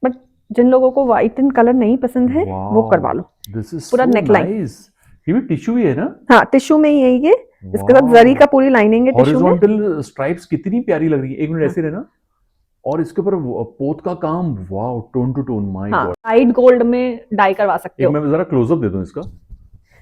बट जिन लोगों को व्हाइट इन कलर नहीं पसंद है वो करवा लो। दिस इज पूरा neckline। ये भी टिश्यू ही है ना? हाँ, टिश्यू में ही है ये, इसके साथ जरी का पूरी लाइनिंग है टिश्यू में। हॉरिजॉन्टल स्ट्राइप्स कितनी प्यारी लग रही है, एक मिनट ऐसे रहना। और इसके ऊपर पोत का काम, wow, tone to tone, my god. Light gold में डाई करवा सकते एक हो। मैं जरा क्लोजअप दे दूं इसका।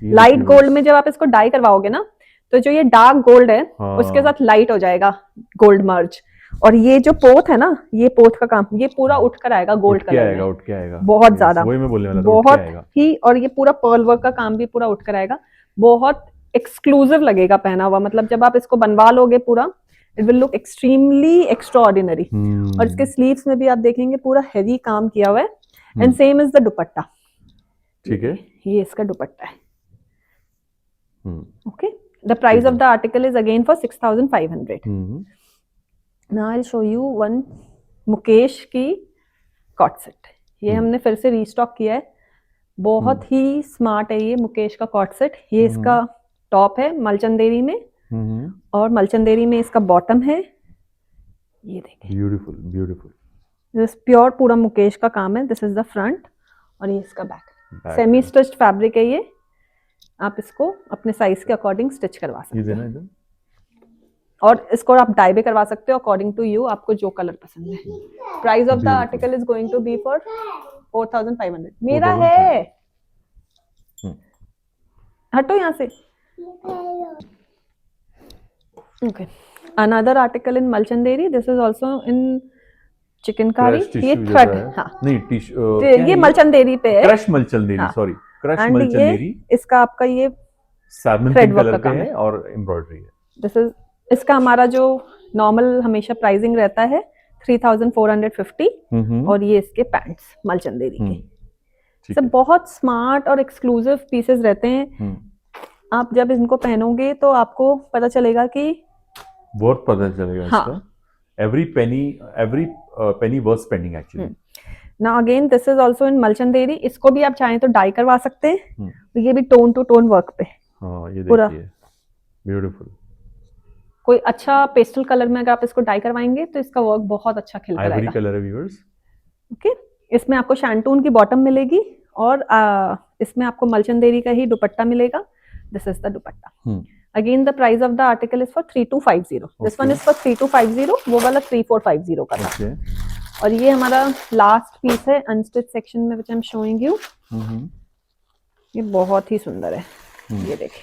लाइट गोल्ड में जब आप इसको डाई करवाओगे ना, तो जो ये डार्क गोल्ड है हाँ। उसके साथ लाइट हो जाएगा गोल्ड मर्ज। और ये जो पोत है ना, ये पोत का काम, ये पूरा उठ कर आएगा गोल्ड कलर में। उठ के आएगा बहुत ज्यादा, वही मैं बोलने वाला था, उठ के बहुत आएगा। ही। और ये पूरा पर्ल वर्क का काम भी पूरा उठ कर आएगा, बहुत एक्सक्लूसिव लगेगा पहना हुआ। मतलब जब आप इसको बनवा लोगे पूरा, it will look extremely extraordinary. और इसके स्लीव्स में भी आप देखेंगे पूरा हेवी काम किया हुआ है। एंड सेम इज द दुपट्टा। ठीक है। ये इसका दुपट्टा है। Okay, the price of the article is again for 6500. Now I'll show you one Mukesh की कॉट सेट। ये हमने फिर से रीस्टॉक किया है, बहुत ही स्मार्ट है ये मुकेश का कॉट सेट। ये इसका टॉप है मलचंदेरी में, और मलचंदेरी में इसका बॉटम है। ये देखिए, ब्यूटीफुल ब्यूटीफुल, दिस प्योर पूरा मुकेश का काम है। दिस इज द फ्रंट, और ये इसका बैक। सेमी स्टिच्ड फैब्रिक है ये, आप इसको अपने साइज के अकॉर्डिंग स्टिच करवा सकते ये हो। देना इधर। और इसको आप डाई भी करवा सकते हो अकॉर्डिंग टू यू, आपको जो कलर पसंद है। Price of the article is going to be for 4500। मेरा है, हटो यहाँ से। Okay, another article in मलचंदेरी, this is also in chikankari. ये थ्रेड, हाँ नहीं टिश्यू, ये मलचंदेरी पे है। क्रश मलचंदेरी, हाँ। Sorry, crush and मलचंदेरी। ये इसका आपका ये सैमन thread work कलर का पे काम है है। और एम्ब्रॉयडरी है। दिस इज, इसका हमारा जो नॉर्मल हमेशा प्राइसिंग रहता है 3450। और ये इसके पैंट्स मलचंदेरी के। सब बहुत स्मार्ट और एक्सक्लूसिव पीसेस रहते हैं। आप जब इनको पहनोगे तो आपको पता चलेगा कि वर्थ पता चलेगा हाँ। इसका। Every penny worth spending actually. ना again this is also in मलचंदेरी। इसको भी आप चाहें तो डाई करवा सकते हैं। ये भी टोन टू टोन वर्क पे। हाँ, ये पूरा। देखिए, ब्यूटीफुल। कोई अच्छा पेस्टल कलर में अगर आप इसको डाई करवाएंगे तो इसका वर्क बहुत अच्छा खिल कर आइवरी आएगा। कलर है व्यूअर्स। ओके, इसमें आपको शैंटून की बॉटम मिलेगी, और इसमें आपको मलचंदेरी का ही दुपट्टा मिलेगा। This is the dupatta. Again the price of the article is for 3250। This one is for 3250, वो वाला 3450 का था। ओके। और ये हमारा लास्ट पीस है अनस्टिच सेक्शन में, which I am showing you. ये बहुत ही सुंदर है, ये देखिए,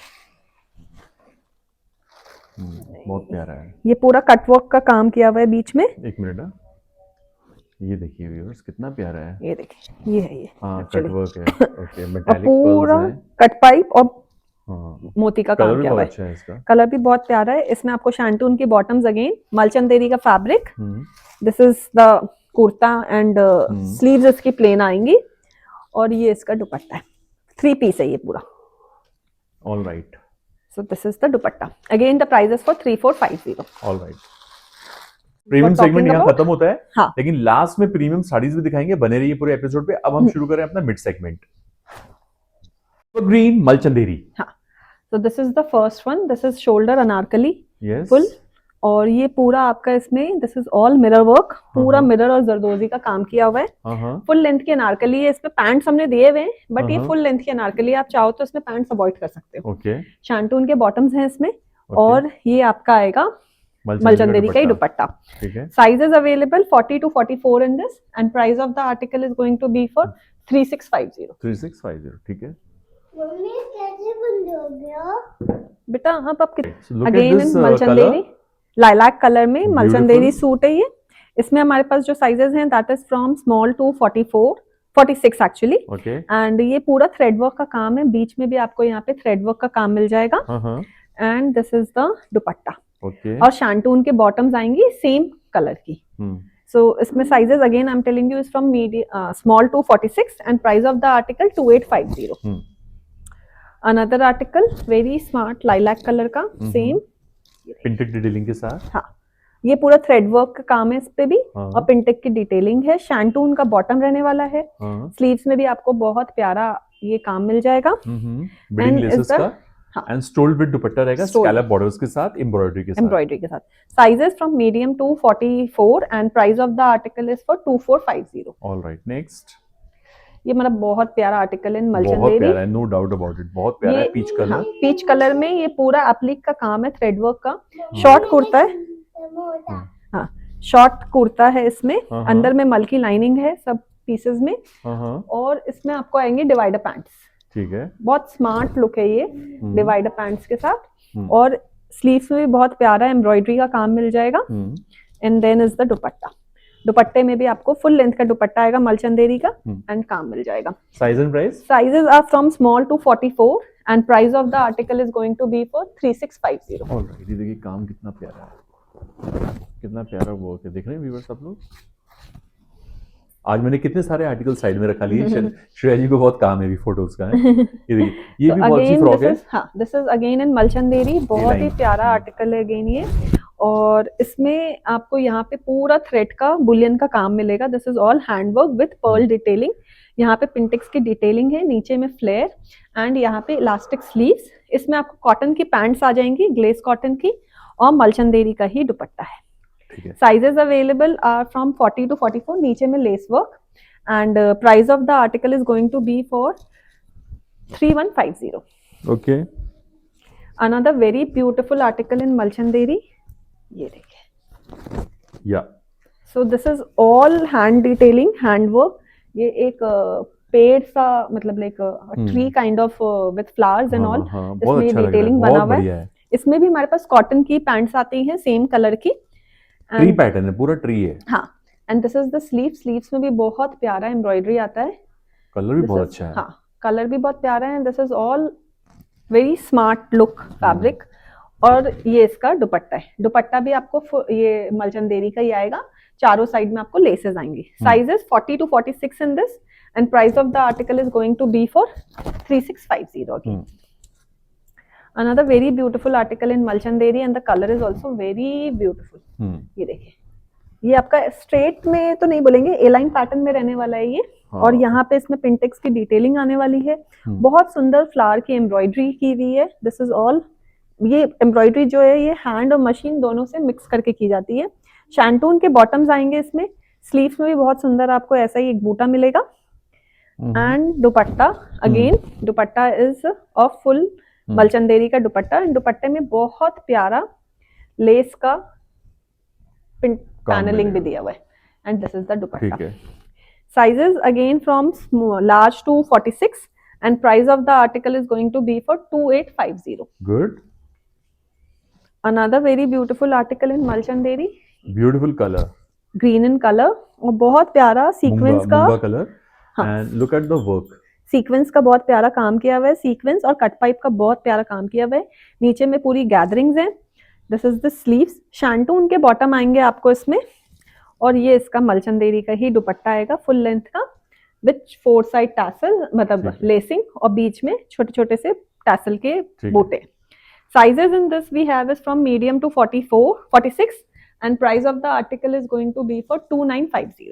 बहुत प्यारा है। ये पूरा कटवर्क का काम किया हुआ है बीच में। एक मिनट, ये देखिए व्यूअर्स, कितना प्यारा है। ये देखिए, ये है ये हाँ, actually। कटवर्क है। ओके, और मेटालिक पूरा पर्ल्स है। कट पाइप और हाँ, मोती का कलर काम भी किया हुआ बहुत है। अच्छा है इसका। कलर भी बहुत प्यारा है। इसमें आपको शैंटून की बॉटम्स, अगेन मलचंदेरी का fabric. This is the kurta and sleeves इसकी प्लेन आएंगी, और ये इसका दुपट्टा है। 3 पीस है ये पूरा। All right, so this is the dupatta. Again the price is for 3450। All right. Premium talking segment यहाँ about? खत्म होता है, हाँ। लेकिन लास्ट में प्रीमियम साड़ीज भी दिखाएंगे। बने रहिए पूरे एपिसोड पे। अब हम शुरू करें अपना मिड सेगमेंट, ग्रीन मलचंदेरी। हाँ, so this is the first one. This is shoulder anarkali, yes, full, और ये पूरा आपका इसमें this is all mirror work, पूरा मिरर और जरदोजी का काम किया हुआ है। फुल लेंथ की अनारकली है, इसमें पैंट्स हमने दिए हुए हैं बट ये फुल लेंथ की अनारकली, आप चाहो तो इसमें पैंट्स अवॉइड कर सकते हो। ओके, शांटून के बॉटम्स हैं इसमें और ये आपका आएगा मलचंदेरी का ही दुपट्टा। ठीक है, sizes available 40 to 44 in this and price of the article is going to be for 3650। 3650, ठीक है। मम्मी कैसे बंद हो गया? बेटा हाँ आप So look at again this, in मलचंदेरी lilac colour में मलचंदेरी सूट है ये। इसमें हमारे पास जो साइजेस हैं that is from small to 46 actually. Okay, and ये पूरा थ्रेड वर्क का काम है, बीच में भी आपको यहाँ पे थ्रेड वर्क का काम मिल जाएगा। And this is the dupatta. Okay, और शांटून के बॉटम्स आएंगी सेम कलर की। सो इसमें sizes again I am telling you is from small to 46 and price of the article 2850। Another article very smart lilac colour का same printed detailing के साथ। हाँ, ये पूरा थ्रेड वर्क का काम है इस पे भी और पिंटेक की डिटेलिंग है। शैंटून का बॉटम रहने वाला है। स्लीव्स में भी आपको बहुत प्यारा ये काम मिल जाएगा। बिडिंग लेसेस का एंड स्टोल्ड विद दुपट्टा रहेगा स्कैलप बॉर्डर्स के साथ, एम्ब्रॉयडरी के साथ। Sizes from medium to 44 and price of the article is for 2450। Alright, next. ये मतलब बहुत प्यारा आर्टिकल इन बहुत मलचंदेरी, प्यारा है, नो डाउट अबाउट इट, बहुत प्यारा है। पीच कलर, हाँ, पीच कलर में ये पूरा एप्लिक का काम है, थ्रेड वर्क का। शॉर्ट कुर्ता है, हाँ शॉर्ट कुर्ता है इसमें। अंदर में मल की लाइनिंग है सब पीसेस में और इसमें आपको आएंगे डिवाइडर पैंट्स। ठीक है, बहुत स्मार्ट लुक है ये डिवाइडर पैंट्स के साथ। और स्लीव्स में भी बहुत प्यारा एम्ब्रॉयडरी का काम मिल जाएगा। And then is the dupatta. दुपट्टे में भी आपको फुल लेंथ का दुपट्टा आएगा मलचंदेरी का एंड काम मिल जाएगा। Size and price? Sizes are from small to 44 and price of the article is going to be for 3650। Alright, ये देखिए काम कितना प्यारा है, कितना प्यारा वर्क है। देख रहे हैं व्यूअर्स आप लोग? आज मैंने कितने सारे आर्टिकल साइड में रखा लिए। श्रेया जी को बहुत काम है भी फोटोज का है। ये देखिए, ये भी बहुत सी फ्रॉक है। हाँ, दिस इज अगेन इन मलचंदेरी, बहुत ही प्यारा आर्टिकल है अगेन ये। और इसमें आपको यहाँ पे पूरा थ्रेड का बुलियन का काम मिलेगा। This is all handwork with Perl detailing. यहाँ पे पिंटेक्स की डिटेलिंग है, नीचे में फ्लेयर एंड यहाँ पे इलास्टिक स्लीव्स। इसमें आपको कॉटन की पैंट्स आ जाएंगी, ग्लेस कॉटन की, और मलचंदेरी का ही दुपट्टा है। Sizes available are from 40 to 44, नीचे में lace work and price of the article is going to be for 3150। Okay, another very beautiful article in मलचंदेरी, ये देखिए। या सो this is all hand detailing, hand work. ये एक पेड़ सा मतलब like tree kind of with flowers and all, इसमें detailing बना हुआ है। इसमें भी हमारे पास कॉटन की पैंट्स आती हैं सेम कलर की। ट्री पैटर्न है, पूरा ट्री है। हाँ, and this is the sleeve. Sleeves में भी बहुत प्यारा एम्ब्रॉयडरी आता है। कलर भी बहुत अच्छा है। हाँ, कलर भी बहुत प्यारा है। This is all very smart look fabric. और ये इसका दुपट्टा है। दुपट्टा भी आपको ये मलचंदेरी का ही आएगा, चारों साइड में आपको लेसेस आएंगी। Sizes 40 to 46 in this and price of the article is going to be for 3650 again. Another very beautiful article in Malchanderi and the color is also very beautiful. ये देखिए, ये आपका स्ट्रेट में तो नहीं बोलेंगे, ए लाइन पैटर्न में रहने वाला है ये। और यहाँ पे इसमें पिंटेक्स की डिटेलिंग आने वाली है। बहुत सुंदर फ्लावर की एम्ब्रॉयडरी की हुई है। दिस इज ऑल, ये एम्ब्रॉयडरी जो है ये हैंड और मशीन दोनों से मिक्स करके की जाती है। शैंटून के बॉटम्स आएंगे इसमें। स्लीव्स में भी बहुत सुंदर आपको ऐसा ही एक बूटा मिलेगा। And dupatta again, dupatta is of full मलचंदेरी का दुपट्टा। दुपट्टे में बहुत प्यारा लेस का पैनलिंग भी दिया हुआ है। And this is the dupatta. Sizes again from large to 46 and price of the article is going to be for 2850। Good. Another very beautiful article in Malchanderi. Beautiful color. Green in color और बहुत प्यारा sequence का colour. And look at the work. Sequence का बहुत प्यारा काम किया हुआ है। सीक्वेंस और कट पाइप का बहुत प्यारा काम किया हुआ है। नीचे में पूरी गैदरिंग्स हैं। This is the sleeves. Shantoon के बॉटम आएंगे आपको इसमें। और ये इसका मलचंदेरी का ही दुपट्टा आएगा फुल लेंथ का विद 4 साइड टैसल, मतलब लेसिंग, और बीच में छोटे छोटे से टैसल के बूटे। Sizes in this we have is from medium to 46 and price of the article is going to be for 2950.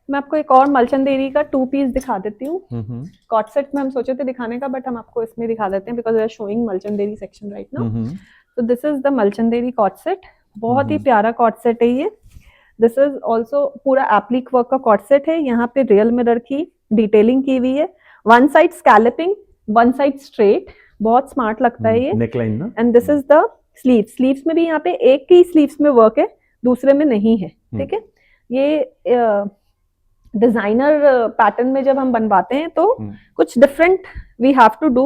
मैं आपको एक और मलचंदेरी का 2 पीस दिखा देती हूँ। कॉट सेट में हम सोचे थे दिखाने का, बट हम आपको इसमें दिखा देते हैं because we are showing मलचंदेरी section right now. तो this is the मलचंदेरी cot set, बहुत ही प्यारा कॉट सेट है ये। दिस इज ऑल्सो पूरा एप्लिक वर्क का कॉट सेट है, यहाँ पे रियल मिरर की डिटेलिंग की हुई है, one side scalloping, one side straight, बहुत स्मार्ट लगता है ये। नेकलाइन ना। And this is the sleeves में भी यहाँ पे एक ही स्लीव्स में वर्क है, दूसरे में नहीं है, ठीक है। ये डिजाइनर पैटर्न में जब हम बनवाते हैं तो कुछ different we have to do,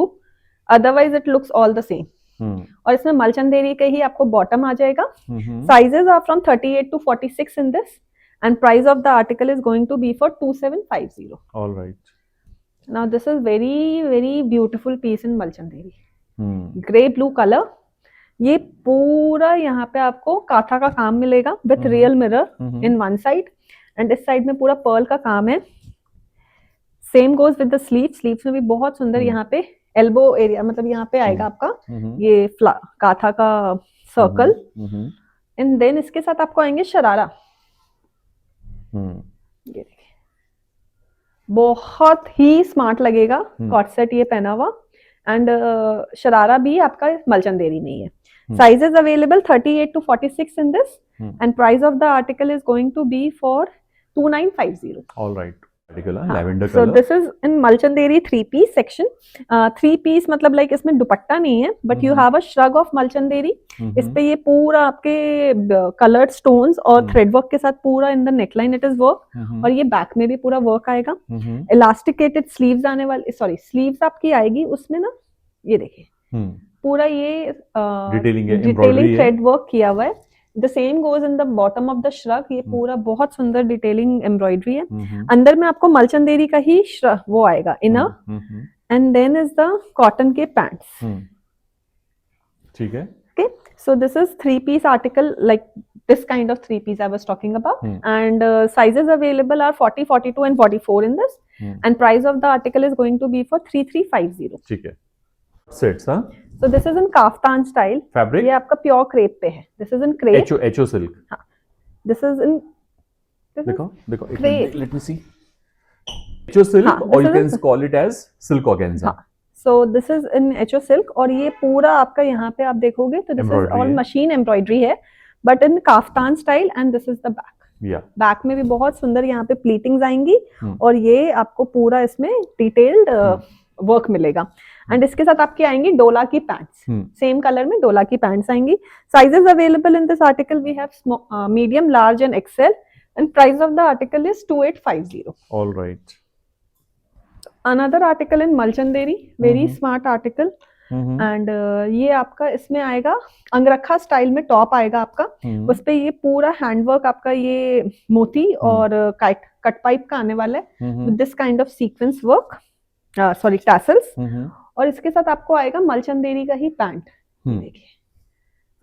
otherwise it looks all the same. और इसमें मलचंदेरी का ही आपको बॉटम आ जाएगा। Sizes are from 38 to 46 in this, and price of the article is going to be for 2750। Alright, now this is very very beautiful piece in मलचंदेरी, grey blue colour. ये पूरा यहाँ पे आपको काथा का काम मिलेगा with real mirror in one side, and इस side में पूरा पर्ल का काम है। Same goes with the sleeves में भी बहुत सुंदर यहाँ पे एल्बो एरिया, मतलब यहाँ पे आएगा आपका ये काथा का सर्कल। एंड देन इसके साथ आपको आएंगे शरारा। ये देखिए, बहुत ही स्मार्ट लगेगा कॉट सेट ये पहना हुआ। एंड शरारा भी आपका मलचंदेरी में ही है। Sizes available 38 to 46 in this, and price of the article is going to be for 2950. Alright, article lavender So colour. this is in Malchanderi 3-piece section. 3-piece मतलब like इसमें दुपट्टा नहीं है, but you have a shrug of Malchanderi. इस पे ये पूरा आपके coloured stones और थ्रेड वर्क के साथ पूरा in the neckline it is work, और ये बैक में भी पूरा वर्क आएगा। इलास्टिकेटेड स्लीव्स आने वाले, सॉरी स्लीव्स आपकी आएगी उसमें ना, ये देखिए पूरा ये डिटेलिंग थ्रेड वर्क किया हुआ है। The same goes in the bottom of the shrug, ये पूरा बहुत सुंदर डिटेलिंग एम्ब्रॉयडरी है। अंदर में आपको मलचंदेरी का ही वो आएगा inner, and then is the cotton के पैंट्स, ठीक है। okay, so this is 3-piece article, like this kind of 3-piece I was talking about. And sizes available are 40, 42 and 44 in this, and price of the article is going to be for 3350. ठीक है। Sets, हाँ। So this is in kaftan style. Fabric ये आपका pure crepe पे है। This is in crepe. HO silk. हाँ, this is in देखो देखो, Crepe. Let me see. HO silk, हाँ, और this you is can in- call it as silk organza. हाँ, so this is in HO silk, और ये पूरा आपका यहाँ पे आप देखोगे तो this is Embroidery all है। machine embroidery है, but in kaftan style, and this is the back. या बैक में भी बहुत सुंदर यहाँ पे प्लीटिंग्स आएंगी, और ये आपको पूरा इसमें डिटेल्ड वर्क मिलेगा। एंड इसके साथ आपकी आएंगी डोला की पैंट्स, सेम कलर में डोला की पैंट्स आएंगी। Sizes available in this article we have medium, large and Excel, and price of the article is 2850। Alright. Another article in मलचंदेरी, very smart article, and ये आपका इसमें आएगा अंगरखा स्टाइल में टॉप आएगा आपका, उस पे ये पूरा हैंडवर्क आपका ये मोती और कट पाइप का आने वाला है with this kind of sequence work, sorry tassels, और इसके साथ आपको आएगा मलचंदेरी का ही पैंट। देखिए,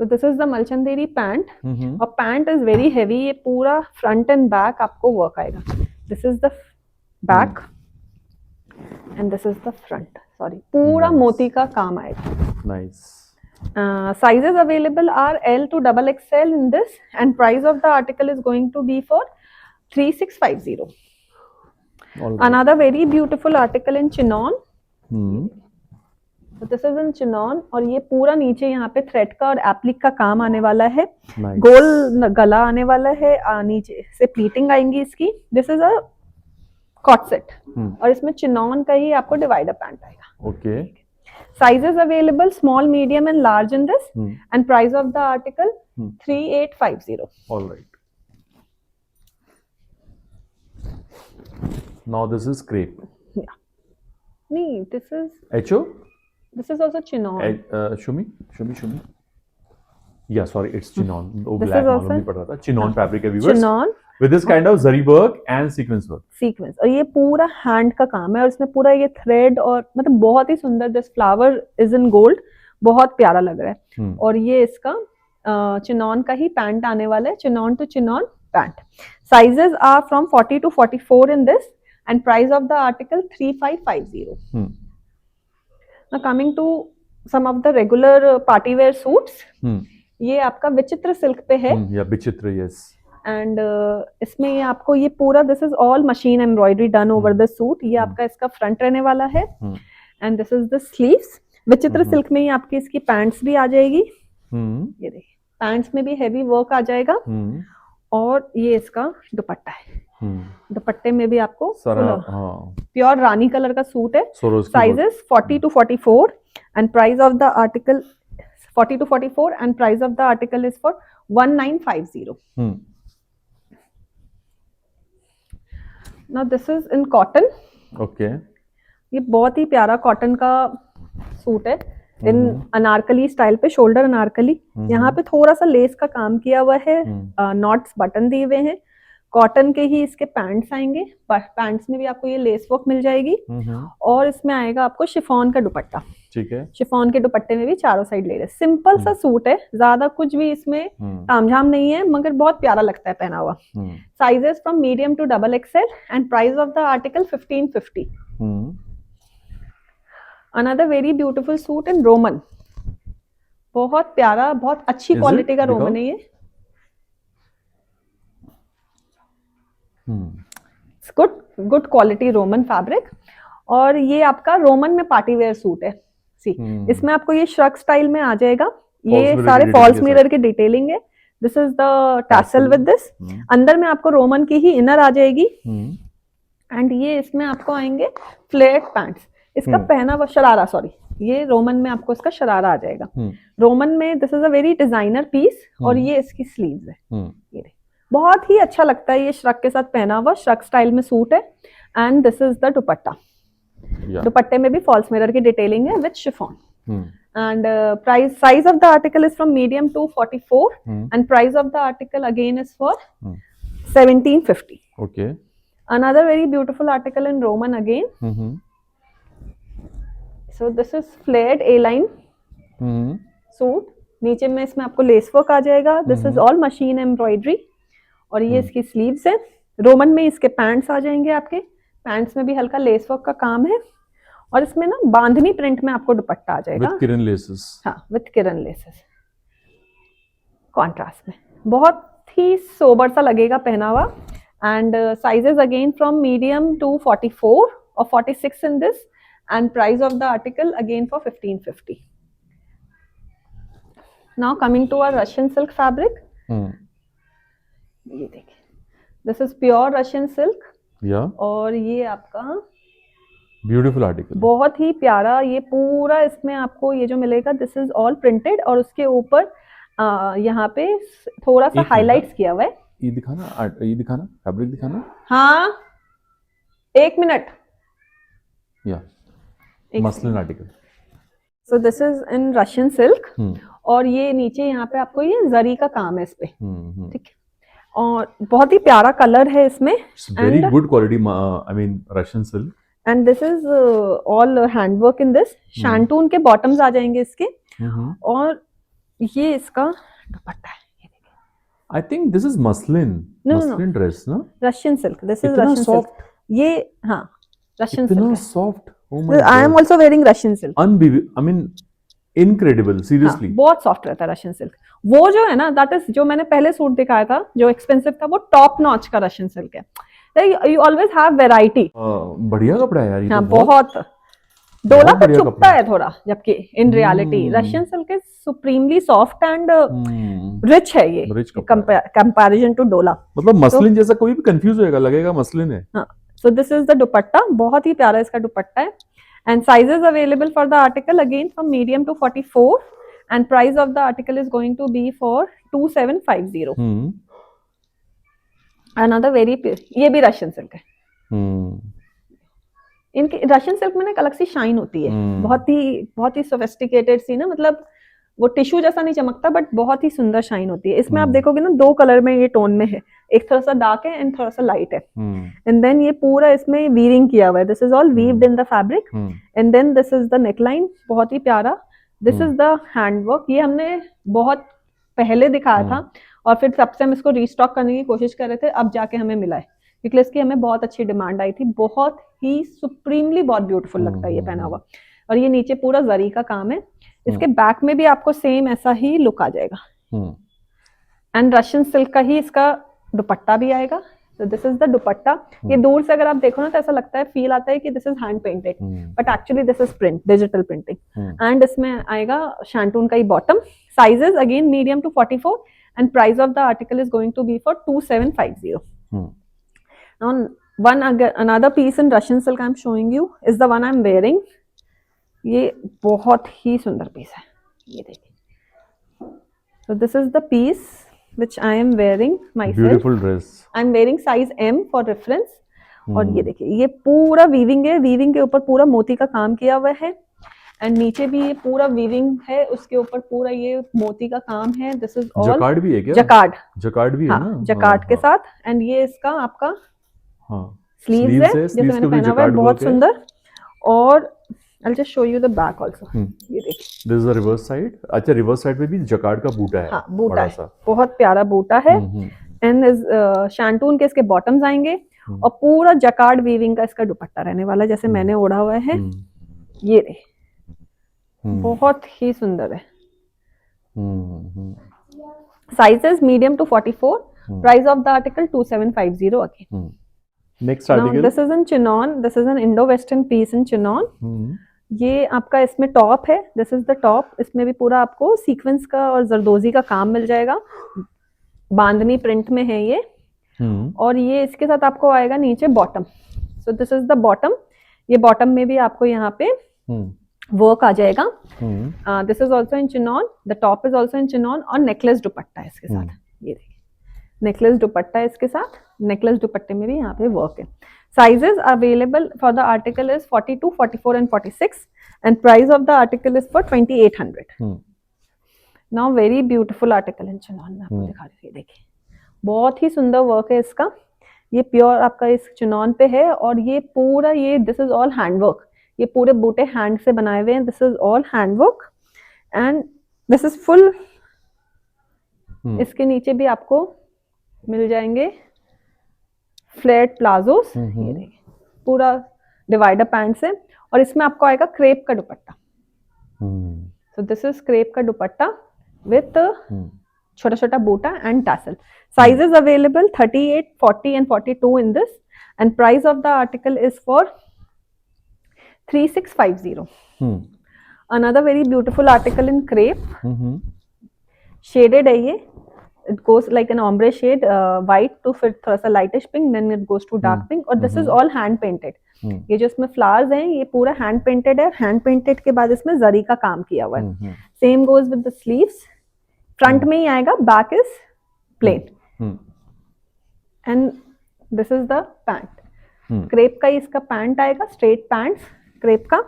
तो दिस इज द मलचंदेरी पैंट, और पैंट इज वेरी हैवी, ये पूरा फ्रंट एंड बैक आपको वर्क आएगा। This is the back and this is the front, sorry पूरा Nice. मोती का काम आएगा। Nice. Sizes available are L to XXL in this, and price of the article is going to be for 3650. Another very beautiful article in chinon. So this is in chinon, और ये पूरा नीचे यहाँ पे थ्रेड का और applique का काम आने वाला है, गोल गला आने वाला है, नीचे से प्लीटिंग आएंगी इसकी। This is a co-ord set, और इसमें चिनॉन का ही आपको डिवाइडर पैंट आएगा। Okay. Sizes available small, medium and large in this, and price of the article 3850. Alright. Now this is crepe. Yeah. Nee, HO this is also chinon. शुमी या sorry, it's chinon. वो This black is मालूम also- नहीं पड़ रहा था। Chinon fabric है viewers, Chinon with this kind of zari work and sequence work. Sequence, और ये पूरा हैंड का काम है, और इसमें पूरा ये थ्रेड और मतलब बहुत ही सुंदर, this flower is in gold, बहुत प्यारा लग रहा है। और ये इसका चिनॉन का ही पैंट आने वाला है, chinon to chinon pant. Sizes are from 40 to 44 in this, and price of the article 3550. Now coming to some of the regular party wear suits, ये आपका विचित्र सिल्क पे है, या विचित्र, यस। एंड इसमें ये आपको ये पूरा, this is all machine embroidery done over the suit. ये आपका इसका फ्रंट रहने वाला है, and this is the sleeves. विचित्र सिल्क में ही आपकी इसकी पैंट्स भी आ जाएगी, ये देखिए पैंट्स में भी हेवी वर्क आ जाएगा और ये इसका दुपट्टा है। दुपट्टे में भी आपको प्योर रानी कलर का सूट है। Sizes 40 to 44 and price of the article 40 to 44 and price of the article is for 1950. Now this is in cotton. Okay. ये बहुत ही प्यारा कॉटन का सूट है इन अनारकली स्टाइल पे, शोल्डर अनारकली। यहाँ पे थोड़ा सा लेस का काम किया हुआ है, नॉट्स बटन दिए हुए हैं। कॉटन के ही इसके पैंट्स आएंगे, पैंट्स में भी आपको ये लेस वर्क मिल जाएगी और इसमें आएगा आपको शिफॉन का दुपट्टा। ठीक है। शिफॉन के दुपट्टे में भी चारों साइड लेस। सिंपल सा सूट है, ज्यादा कुछ भी इसमें तामझाम नहीं है, मगर बहुत प्यारा लगता है पहना हुआ। Sizes from medium to XXL and price of the article 1550। Another very beautiful suit in Roman, बहुत प्यारा, बहुत अच्छी क्वालिटी का रोमन है ये। Good quality Roman fabric. और ये आपका रोमन में पार्टी वेयर सूट है। सी इसमें आपको ये श्रग स्टाइल में आ जाएगा। ये सारे फॉल्स मिरर की डिटेलिंग है। This is the tassel with this. अंदर में आपको रोमन की ही इनर आ जाएगी एंड ये इसमें आपको आएंगे फ्लेट पैंट्स। इसका पहना हुआ शरारा, सॉरी, ये रोमन में आपको इसका शरारा आ जाएगा। रोमन में this is a very designer piece और ये इसकी स्लीव्स है। ये बहुत ही अच्छा लगता है, ये श्रग के साथ पहना हुआ, श्रग स्टाइल में सूट है and this is the dupatta. दुपट्टे में भी फॉल्स मिरर की डिटेलिंग है with chiffon and size of the article is from medium to 44 and price of the article again is for 1750. Okay. Another very beautiful article in Roman again. So this is flared A-line suit. नीचे में इसमें आपको lace work आ जाएगा। This is all machine embroidery और ये इसकी sleeves है। Roman में इसके पैंट्स आ जाएंगे आपके। पैंट्स में भी हल्का लेस वर्क का काम है और इसमें ना बांधनी प्रिंट में आपको दुपट्टा आ जाएगा विद किरण लेसेस। हाँ, विद किरण लेसेस कॉन्ट्रास्ट में। बहुत ही सोबर सा लगेगा पहना हुआ and sizes again from medium to 44 और 46 in this and price of the article again for 1550. Now coming to our Russian silk fabric. ये देखिए, this is pure Russian silk और ये आपका ब्यूटीफुल आर्टिकल, बहुत ही प्यारा। ये पूरा इसमें आपको ये जो मिलेगा दिस इज ऑल प्रिंटेड और उसके ऊपर यहाँ पे थोड़ा सा हाइलाइट्स किया हुआ है। ये दिखाना फैब्रिक दिखाना। हाँ, एक मिनट। या muslin article. So this is in Russian silk और ये नीचे यहाँ पे आपको ये जरी का काम है इस पे, ठीक है, और बहुत ही प्यारा कलर है इसमें। Very good quality, I mean Russian silk. And this is all handwork in this. Shantoon के बॉटम्स आ जाएंगे इसके और ये इसका दुपट्टा है। I think this is muslin dress ना, Russian silk. This is Russian silk. ये हाँ रशियन सिल्क है। Soft. I am also wearing Russian silk. I mean incredible, seriously. बहुत सॉफ्ट रहता है रशियन सिल्क। वो जो है ना, दैट इज जो मैंने पहले सूट दिखाया था जो एक्सपेंसिव था, वो टॉप नॉच का रशियन सिल्क है। You always have variety. बढ़िया कपड़ा है यार ये। हाँ, बहुत डोला पे चुभता है थोड़ा, जबकि in reality Russian silk is supremely soft and rich है ये कंपैरिजन टू डोला। मतलब मसलिन जैसा कोई भी कंफ्यूज होएगा, लगेगा मसलिन है। हाँ, सो दिस इज द दुपट्टा। बहुत ही प्यारा इसका दुपट्टा है and sizes available for the article again from medium to 44 and price of the article is going to be for 2750. Another very ये भी रशियन सिल्क है। इनकी रशियन सिल्क में ना एक अलग सी शाइन होती है, बहुत ही सोफिस्टिकेटेड सी ना, मतलब वो टिश्यू जैसा नहीं चमकता बट बहुत ही सुंदर शाइन होती है। इसमें आप देखोगे ना, दो कलर में ये टोन में है, एक थोड़ा सा डार्क है एंड थोड़ा सा लाइट है। एंड देन ये पूरा इसमें वीविंग किया हुआ है। This is all weaved in the fabric and then this is the neckline, बहुत ही प्यारा। This is the handwork. ये हमने बहुत पहले दिखाया था और फिर तब से हम इसको रीस्टॉक करने की कोशिश कर रहे थे, अब जाके हमें मिला है क्योंकि इसकी हमें बहुत अच्छी डिमांड आई थी। बहुत ही सुप्रीमली बहुत ब्यूटीफुल लगता है ये पहना हुआ। और ये नीचे पूरा जरी का काम है। इसके बैक में भी आपको सेम ऐसा ही लुक आ जाएगा एंड रशियन सिल्क का ही इसका दुपट्टा भी आएगा। तो दिस इज द दुपट्टा। ये दूर से अगर आप देखो ना तो ऐसा लगता है, फील आता है कि this is hand but actually this is print, digital printing. And इसमें आएगा शैंटून का ही bottom. Sizes again medium to 44, and price of the article is going to be for 2750. Now another piece in Russian silk I'm showing you is the one I'm wearing. ये बहुत ही सुंदर piece है, ये देखिए. So this is the piece which I am wearing myself. Beautiful dress. I'm wearing size M for reference. और ये देखिए, ये पूरा वीविंग है, वीविंग के ऊपर पूरा मोती का काम किया हुआ है, एंड नीचे भी ये पूरा वीविंग है, उसके ऊपर पूरा ये मोती का काम है. दिस इज ऑल जकार्ड भी है क्या? जकार्ड भी है ना? जकार्ड के साथ. एंड ये इसका आपका स्लीव्स है, जैसे मैंने पहना हुआ है, बहुत सुंदर. और I'll just show you the back also. ये देखिए, this is the reverse side. अच्छा, रिवर्स साइड पे भी जकार्ड का बूटा है. हाँ, बूटा है, बहुत प्यारा बूटा है. एंड शैंटून के इसके बॉटम्स आएंगे, और पूरा जकार्ड वीविंग का इसका दुपट्टा रहने वाला है, जैसे मैंने ओढ़ा हुआ है. ये रे, बहुत ही सुंदर है. Sizes medium to 44. Price of the article 2750 again. Next article. This is in chinon. This is an Indo western piece in chinon. ये आपका इसमें टॉप है. This is the top. इसमें भी पूरा आपको सीक्वेंस का और जरदोजी का काम मिल जाएगा. बांधनी प्रिंट में है ये. और ये इसके साथ आपको आएगा नीचे bottom. So this is the bottom. ये बॉटम में भी आपको यहाँ पे वर्क आ जाएगा. This is also in chinon. The top is also in chinon. और नेकलेस दुपट्टा है इसके साथ. ये देखिए, नेकलेस दुपट्टा है इसके साथ. नेकलेस दुपट्टे में भी यहाँ पे वर्क है. Sizes available for the article is 42, 44 and 46, and price of the article is for 2800. Now very beautiful article in chinon में आपको दिखा रही हूँ. देखिए, बहुत ही सुंदर वर्क है इसका. ये प्योर आपका इस चिनॉन पे है, और ये पूरा ये दिस इज ऑल हैंडवर्क. ये पूरे बूटे हैंड से बनाए हुए हैं. This is all handwork, and this is full. इसके नीचे भी आपको मिल जाएंगे फ्लेट प्लाजोस. ये देखिए, पूरा डिवाइडर पैंट्स है, और इसमें आपको आएगा क्रेप का dupatta. So this is crepe का दुपट्टा विथ छोटा छोटा बूटा and tassel. Sizes available 38, 40 and 42 in this, and price of the article is for 3650. Another very beautiful article in crepe. Shaded है ये. It goes like an ombre shade, white to फिर थोड़ा सा lightish pink, then it goes to dark pink. और this is all hand painted. ये जो इसमें flowers हैं, ये पूरा hand painted है. hand painted के बाद इसमें जरी का काम किया हुआ है. Same goes with the sleeves. Front में ही आएगा, back is plain. And this is the pant. Crepe का ही इसका पैंट आएगा, स्ट्रेट पैंट्स क्रेप का.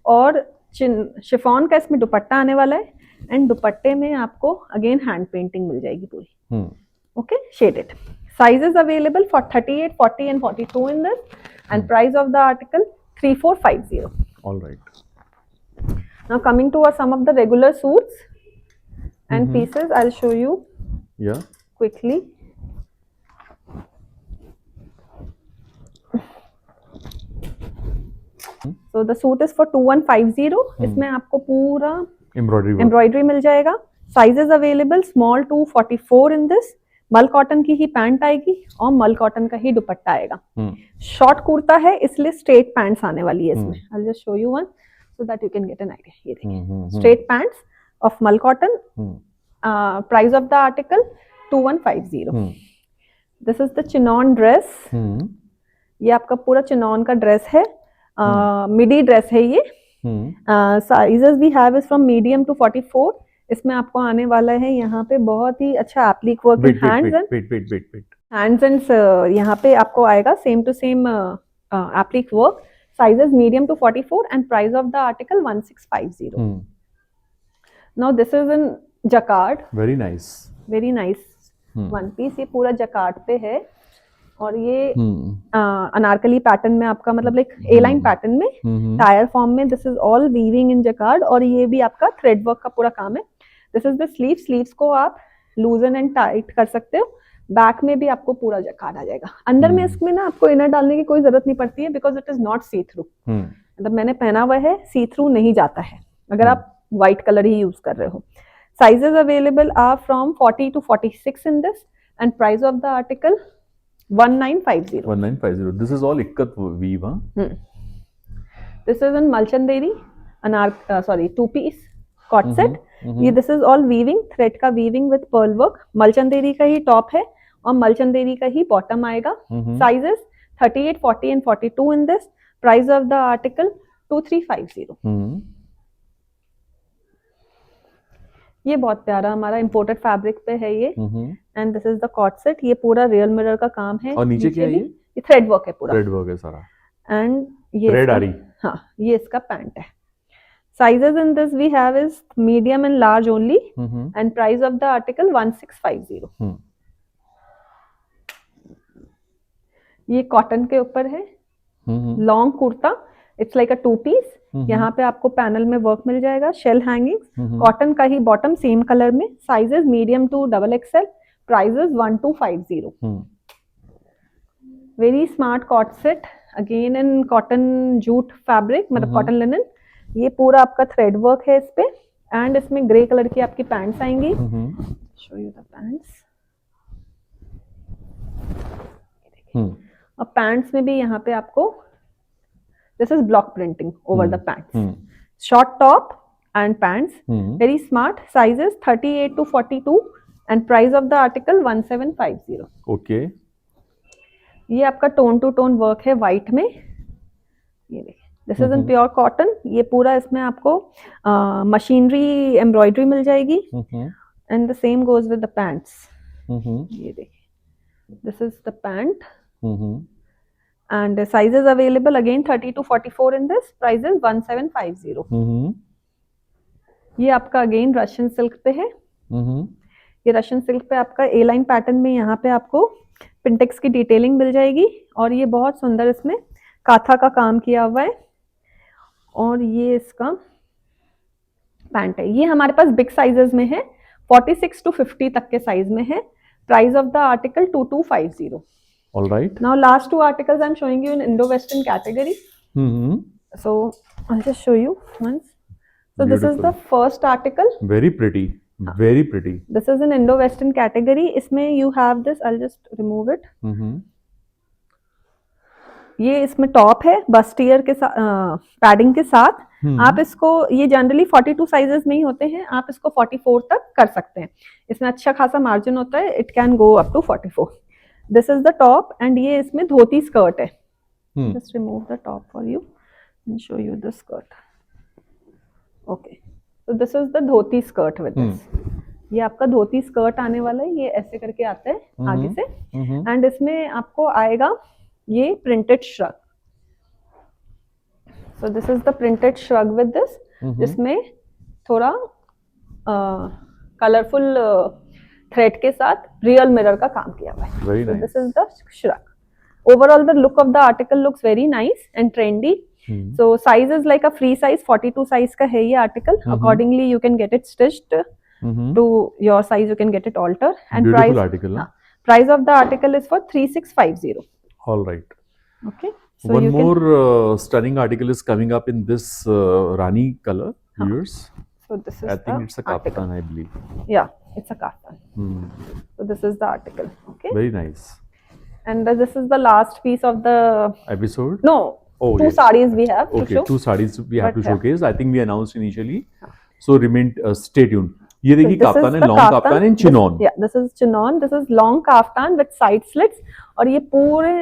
और शिफॉन का इसमें दुपट्टा आने वाला है, एंड दुपट्टे में आपको अगेन हैंड पेंटिंग मिल जाएगी पूरी. Okay, shaded. Sizes available for 38, 40 and 42 in this, and price of the article 3450. All right. Now coming to some of the regular suits and pieces, I'll show you Yeah. quickly. So the suit is for 2150. इसमें आपको पूरा embroidery मिल जाएगा. Sizes available small to 44 in this. Mul cotton की ही pant आएगी, और मल कॉटन का ही दुपट्टा आएगा. शॉर्ट कुर्ता है, इसलिए स्ट्रेट पैंट्स आने वाली है इसमें. I will just show you one so that you can get an idea. ये देखिए, स्ट्रेट पैंट्स ऑफ मल cotton. Price of the article 2150. This is the chinon dress. ये आपका पूरा चिनॉन का ड्रेस है. मिडी ड्रेस है ये. Sizes we have is from medium to 44. इसमें आपको आने वाला है यहाँ पे बहुत ही अच्छा एप्लिक वर्क. हैंड्स एंड यहाँ पे आपको आएगा same to same applique work. Sizes medium to 44, and price of the article 1650. Now this is in jacquard. Very nice one piece. ये पूरा जकार्ड पे है, और ये अनारकली पैटर्न में आपका, मतलब लाइक ए लाइन पैटर्न में, टायर फॉर्म में. This is all weaving in jacquard, और ये भी आपका थ्रेड वर्क का पूरा काम है. This is the sleeve. Sleeves को आप लूजन एंड टाइट कर सकते हो. बैक में भी आपको पूरा जकार्ड आ जाएगा. अंदर में इसमें ना आपको इनर डालने की कोई जरूरत नहीं पड़ती है, because it is not see through. मतलब मैंने पहना हुआ है, सी थ्रू नहीं जाता है अगर आप व्हाइट कलर ही यूज कर रहे हो. Sizes available are from 40 to 46 in this, and price of the article 1950. 1950. This is all ikkat weave, huh? This is in Malchanderi, two piece cot set. ये this is all weaving, thread का weaving with pearl work. मलचंदेरी का ही top है और मलचंदेरी का ही bottom आएगा। Sizes 38, 40 and 42 in this. Price of the article 2350। ये बहुत प्यारा हमारा इंपोर्टेड फैब्रिक पे है ये। And this is the co-ord set. ये पूरा रियल मिरर का काम है। और नीचे क्या है ये थ्रेड वर्क है पूरा। थ्रेड वर्क है सारा। एंड ये थ्रेड आ रही। हाँ, ये इसका पैंट है। Sizes in this we have is medium and large only, and price of the article 1650. ये कॉटन के ऊपर है, long kurta, it's like a 2 piece. यहाँ पे आपको पैनल में वर्क मिल जाएगा, शेल हैंगिंग्स, कॉटन का ही बॉटम सेम कलर में। Sizes medium to XXL। Prices 1250। Very smart co-ord set, again in cotton jute fabric, मतलब कॉटन लिनन। ये पूरा आपका थ्रेड वर्क है इस पे। एंड इसमें ग्रे कलर की आपकी पैंट्स आएंगी। Show you the pants. और पैंट्स में भी यहाँ पे आपको this is block printing over the pants. Short top and pants, very smart. Sizes 38 to 42 and price of the article 1750। Okay. ये आपका टोन टू टोन वर्क है व्हाइट में। ये देखिए, this is in pure cotton. ये पूरा इसमें आपको मशीनरी एम्ब्रॉयडरी मिल जाएगी। And the same goes with the pants. ये देखिए, this is the pant. And sizes available again 30 to 44 in this. Prices 1750। ये आपका अगेन रशियन सिल्क पे है। ये रशियन सिल्क पे आपका ए लाइन पैटर्न में यहाँ पे आपको पिंटेक्स की डिटेलिंग मिल जाएगी। और ये बहुत सुंदर इसमें काथा का काम किया हुआ है। और ये इसका पैंट है। ये हमारे पास बिग साइजेस में है, 46 to 50 तक के साइज में है। Price of the article 2250। All right. Now last 2 articles I'm showing you in Indo-Western category. So I'll just show you once. So this is the first article. Very pretty. Very pretty. This is in Indo-Western category. इसमें you have this. I'll just remove it. ये इसमें top है bustier के साथ, padding के साथ। आप इसको, ये जनरली 42 साइजेस में ही होते हैं, आप इसको 44 तक कर सकते हैं। इसमें अच्छा खासा मार्जिन होता है, it can go up to 44। This is the top and ये इसमें धोती स्कर्ट है। Just remove the top for you and show you the skirt. Okay, so this is the dhoti skirt with this. ये आपका धोती skirt आने वाला है, ये ऐसे करके आता है आगे से। एंड इसमें आपको आएगा ये printed shrug. So this is the printed shrug with this, जिसमें थोड़ा कलरफुल थ्रेड के साथ रियल मिरर का काम किया हुआ है। Very So nice. this is the shrug. Overall, the look of the article looks very nice and trendy. So size is like a free size, 42 size का है ये article. Accordingly, you can get it stitched to your size. You can get it altered. And Beautiful price, article. Huh? price of the article is for 3650. All right. Okay. So One you can, more stunning article is coming up in this Rani color. Viewers, so this is I think it's a the article. kaftan, I believe. Yeah, it's a kaftan. So this is the article. Okay. Very nice. And this is the last piece of the Episode. no. Oh, two yes. sarees we have to Okay, show. 2 sarees we have But to showcase. I think we announced initially. So remain, stay tuned. ये So देखिए this is kaftan है, the long kaftan and chinon. Yeah, this is chinon. This is long kaftan with side slits. और ये पूरे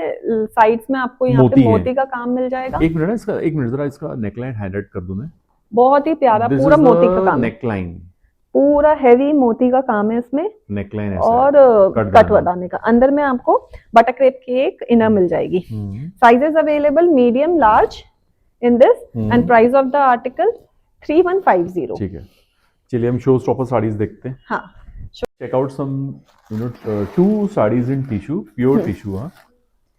sides में आपको यहाँ मोती पे है। मोती का काम मिल जाएगा। एक मिनट है इसका, एक मिनट जरा इसका नेकलाइन हाईलाइट कर दूं मैं। बहुत ही प्यारा, This पूरा is मोती the का काम है। neckline. पूरा हैवी मोती का काम है इसमें। नेकलाइन ऐसा और कट कट बनाने का। अंदर में आपको बटर क्रेप की एक इनर मिल जाएगी। Sizes available medium large in this and price of the article 3150। ठीक है, चलिए हम शो स्टॉपर साड़ीज देखते हैं। हाँ, Check out some, two sarees in tissue, pure tissue. Huh?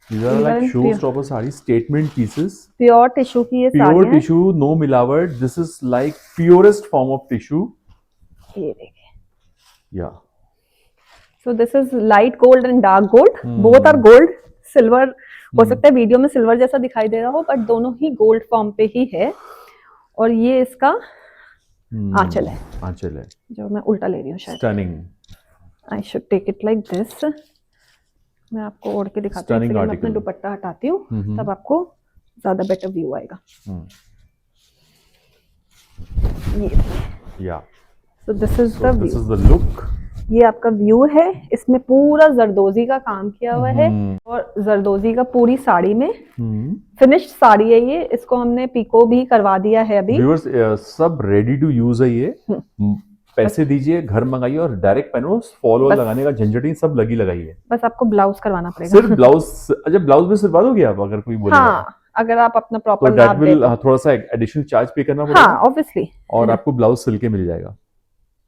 These are These are like in showstopper sarees, statement pieces. Pure tissue की ये Pure साड़ियाँ हैं। tissue, no मिलावट. This is like purest form of tissue. ये देखिए। Yeah. So this is light gold and dark gold. Both are gold. Silver हो सकता है वीडियो में सिल्वर जैसा दिखाई दे रहा हो, बट दोनों ही गोल्ड फॉर्म पे ही है। और ये इसका आंचल है, आंचल है। जो मैं उल्टा ले रही हूँ शायद। Stunning. I should take it like this. मैं आपको ओढ़ के दिखाती हूँ। Stunning मैं अपना article. दुपट्टा हटाती हूँ, तब आपको ज्यादा बेटर व्यू आएगा। ये Yeah. So this is the this view. Is the look. ये आपका व्यू है, इसमें पूरा जरदोजी का काम किया हुआ है और जरदोजी का पूरी साड़ी में फिनिश्ड साड़ी है ये। इसको हमने पिको भी करवा दिया है अभी। व्यूअर्स सब रेडी टू यूज है ये। पैसे दीजिए, घर मंगाइए और डायरेक्ट पहनो। फॉलो लगाने का झंझट ही सब लगी लगाई है। बस आपको ब्लाउज करवाना पड़ेगा। सिर्फ ब्लाउज? अच्छा, ब्लाउज में सिलवा दोगे आप अगर कोई बोले? हाँ, अगर आप अपना तो प्रॉपर दैट नाप दे विल तो। थोड़ा सा एडिशनल चार्ज पे करना पड़ेगा। हाँ, ऑब्वियसली। और आपको ब्लाउज सिल के मिल जाएगा।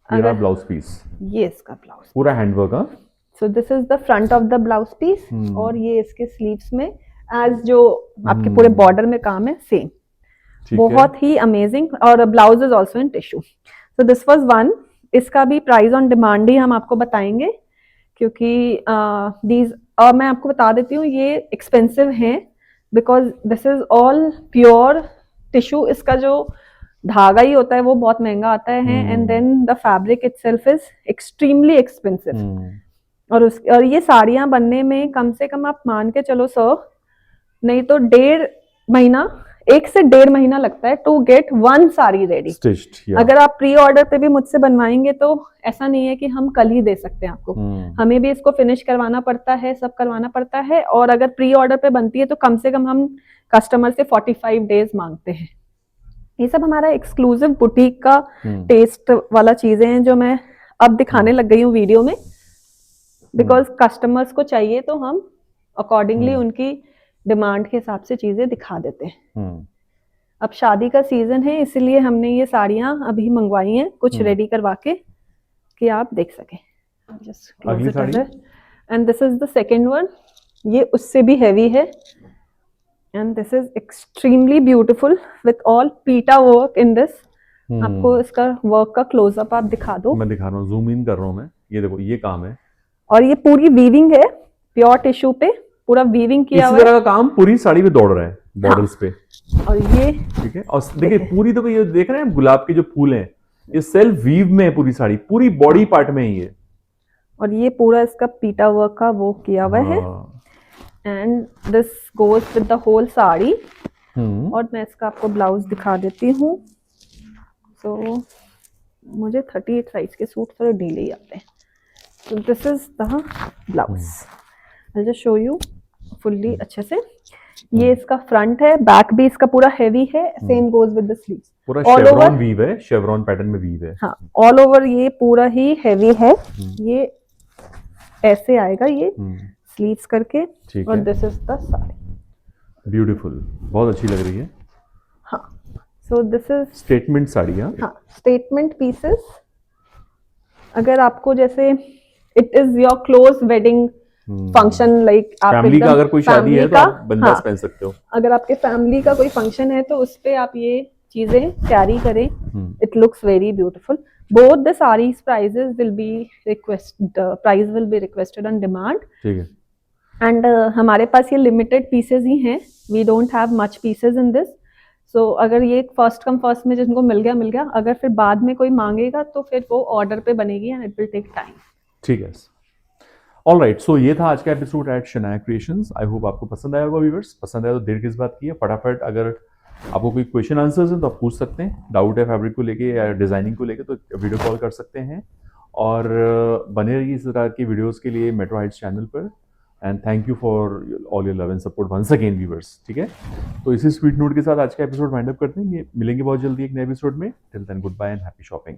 ये रहा ब्लाउज पीस, ये इसका ब्लाउज पूरा हैंडवर्क। हाँ, so this is the front of the blouse piece. और ये इसके स्लीव्स में एज जो आपके पूरे बॉर्डर में काम है सेम, बहुत ही अमेजिंग। और blouse is also in tissue. So this was one. इसका भी प्राइस ऑन डिमांड ही हम आपको बताएंगे, क्योंकि दीज मैं आपको बता देती हूँ ये एक्सपेंसिव हैं because this is all pure tissue. इसका जो धागा ही होता है वो बहुत महंगा आता है and then the fabric itself is extremely expensive. और ये साड़ियां बनने में कम से कम आप मान के चलो सर, नहीं तो 1.5 महीना, 1 से 1.5 महीना लगता है to get one sari ready. अगर आप प्री ऑर्डर पे भी मुझसे बनवाएंगे तो ऐसा नहीं है कि हम कल ही दे सकते हैं आपको। हमें भी इसको फिनिश करवाना पड़ता है, सब करवाना पड़ता है। और अगर प्री ऑर्डर पे बनती है तो कम से कम हम कस्टमर से 45 डेज मांगते हैं। ये सब हमारा एक्सक्लूसिव बुटीक का टेस्ट वाला चीजें हैं जो मैं अब दिखाने लग गई हूँ वीडियो में, बिकॉज कस्टमर्स को चाहिए तो हम अकॉर्डिंगली उनकी डिमांड के हिसाब से चीजें दिखा देते हैं। अब शादी का सीजन है इसलिए हमने ये साड़ियां अभी मंगवाई हैं कुछ रेडी करवा के कि आप देख सकें। अगली sari, and this is the second one. ये उससे भी हैवी है and this is extremely beautiful with all पीटा वर्क इन दिस। आपको इसका वर्क का क्लोजअप आप दिखा दो। मैं दिखा रहा हूँ, जूम इन कर रहा हूँ मैं। ये देखो, ये काम है और ये पूरी वीविंग है, प्योर टिश्यू पे पूरा वीविंग किया हुआ है। इस तरह का काम पूरी साड़ी पे दौड़ रहा है बॉर्डर्स पे। और ये ठीक है, और देखिए पूरी, तो ये देख रहे हैं गुलाब के जो फूल हैं, ये सेल्फ वीव में है पूरी साड़ी, पूरी बॉडी पार्ट में है ये। और ये पूरा इसका पीटा वर्क का वो किया हुआ है and this goes with the whole sari. और मैं इसका आपको ब्लाउज दिखा देती हूँ। सो मुझे 38 साइज के सूट थोड़े ढीले ही आते हैं। So this is the blouse. I'll just show you fully अच्छे से। ये इसका फ्रंट है, बैक भी इसका पूरा हैवी है, same goes with the sleeves. पूरा शेवरॉन वीव है, शेवरॉन पैटर्न में वीव है। हाँ, ऑल ओवर ये पूरा ही हैवी है। ये ऐसे आएगा ये स्लीव्स करके। और this is the sari. Beautiful, बहुत अच्छी लग रही है। हाँ, so this is statement sari. हाँ, स्टेटमेंट पीसेस। अगर आपको जैसे it is your close wedding function, like family का अगर कोई शादी है तो आप बिंदास पहन सकते हो। अगर आपके फैमिली का कोई फंक्शन है तो उस पे आप ये चीजें कैरी करें। It looks very beautiful. Both the saris prices will be price will be requested on demand. ठीक है। एंड हमारे पास ये लिमिटेड पीसेज ही हैं, we don't have much pieces in this. So अगर ये फर्स्ट कम फर्स्ट में जिनको मिल गया, अगर फिर बाद में कोई मांगेगा तो फिर वो ऑर्डर पे बनेगी and it will take time. ठीक है। ऑलराइट, सो ये था आज का episode at Shanaya Creations. I hope आपको पसंद आया होगा व्यूअर्स। पसंद आया तो देर किस बात की है, फटाफट अगर आपको कोई क्वेश्चन आंसर्स हैं तो आप पूछ सकते हैं। डाउट है फैब्रिक को लेके या डिजाइनिंग को लेके तो वीडियो कॉल कर सकते हैं। और बने रहिए इस तरह की वीडियोस के लिए मेट्रो हाइट्स चैनल पर। And thank you for all your love and support once again viewers. ठीक है, तो इसी स्वीट नोट के साथ आज का एपिसोड वाइंड अप करते हैं। मिलेंगे बहुत जल्दी एक नए एपिसोड में। Till then good bye and happy shopping.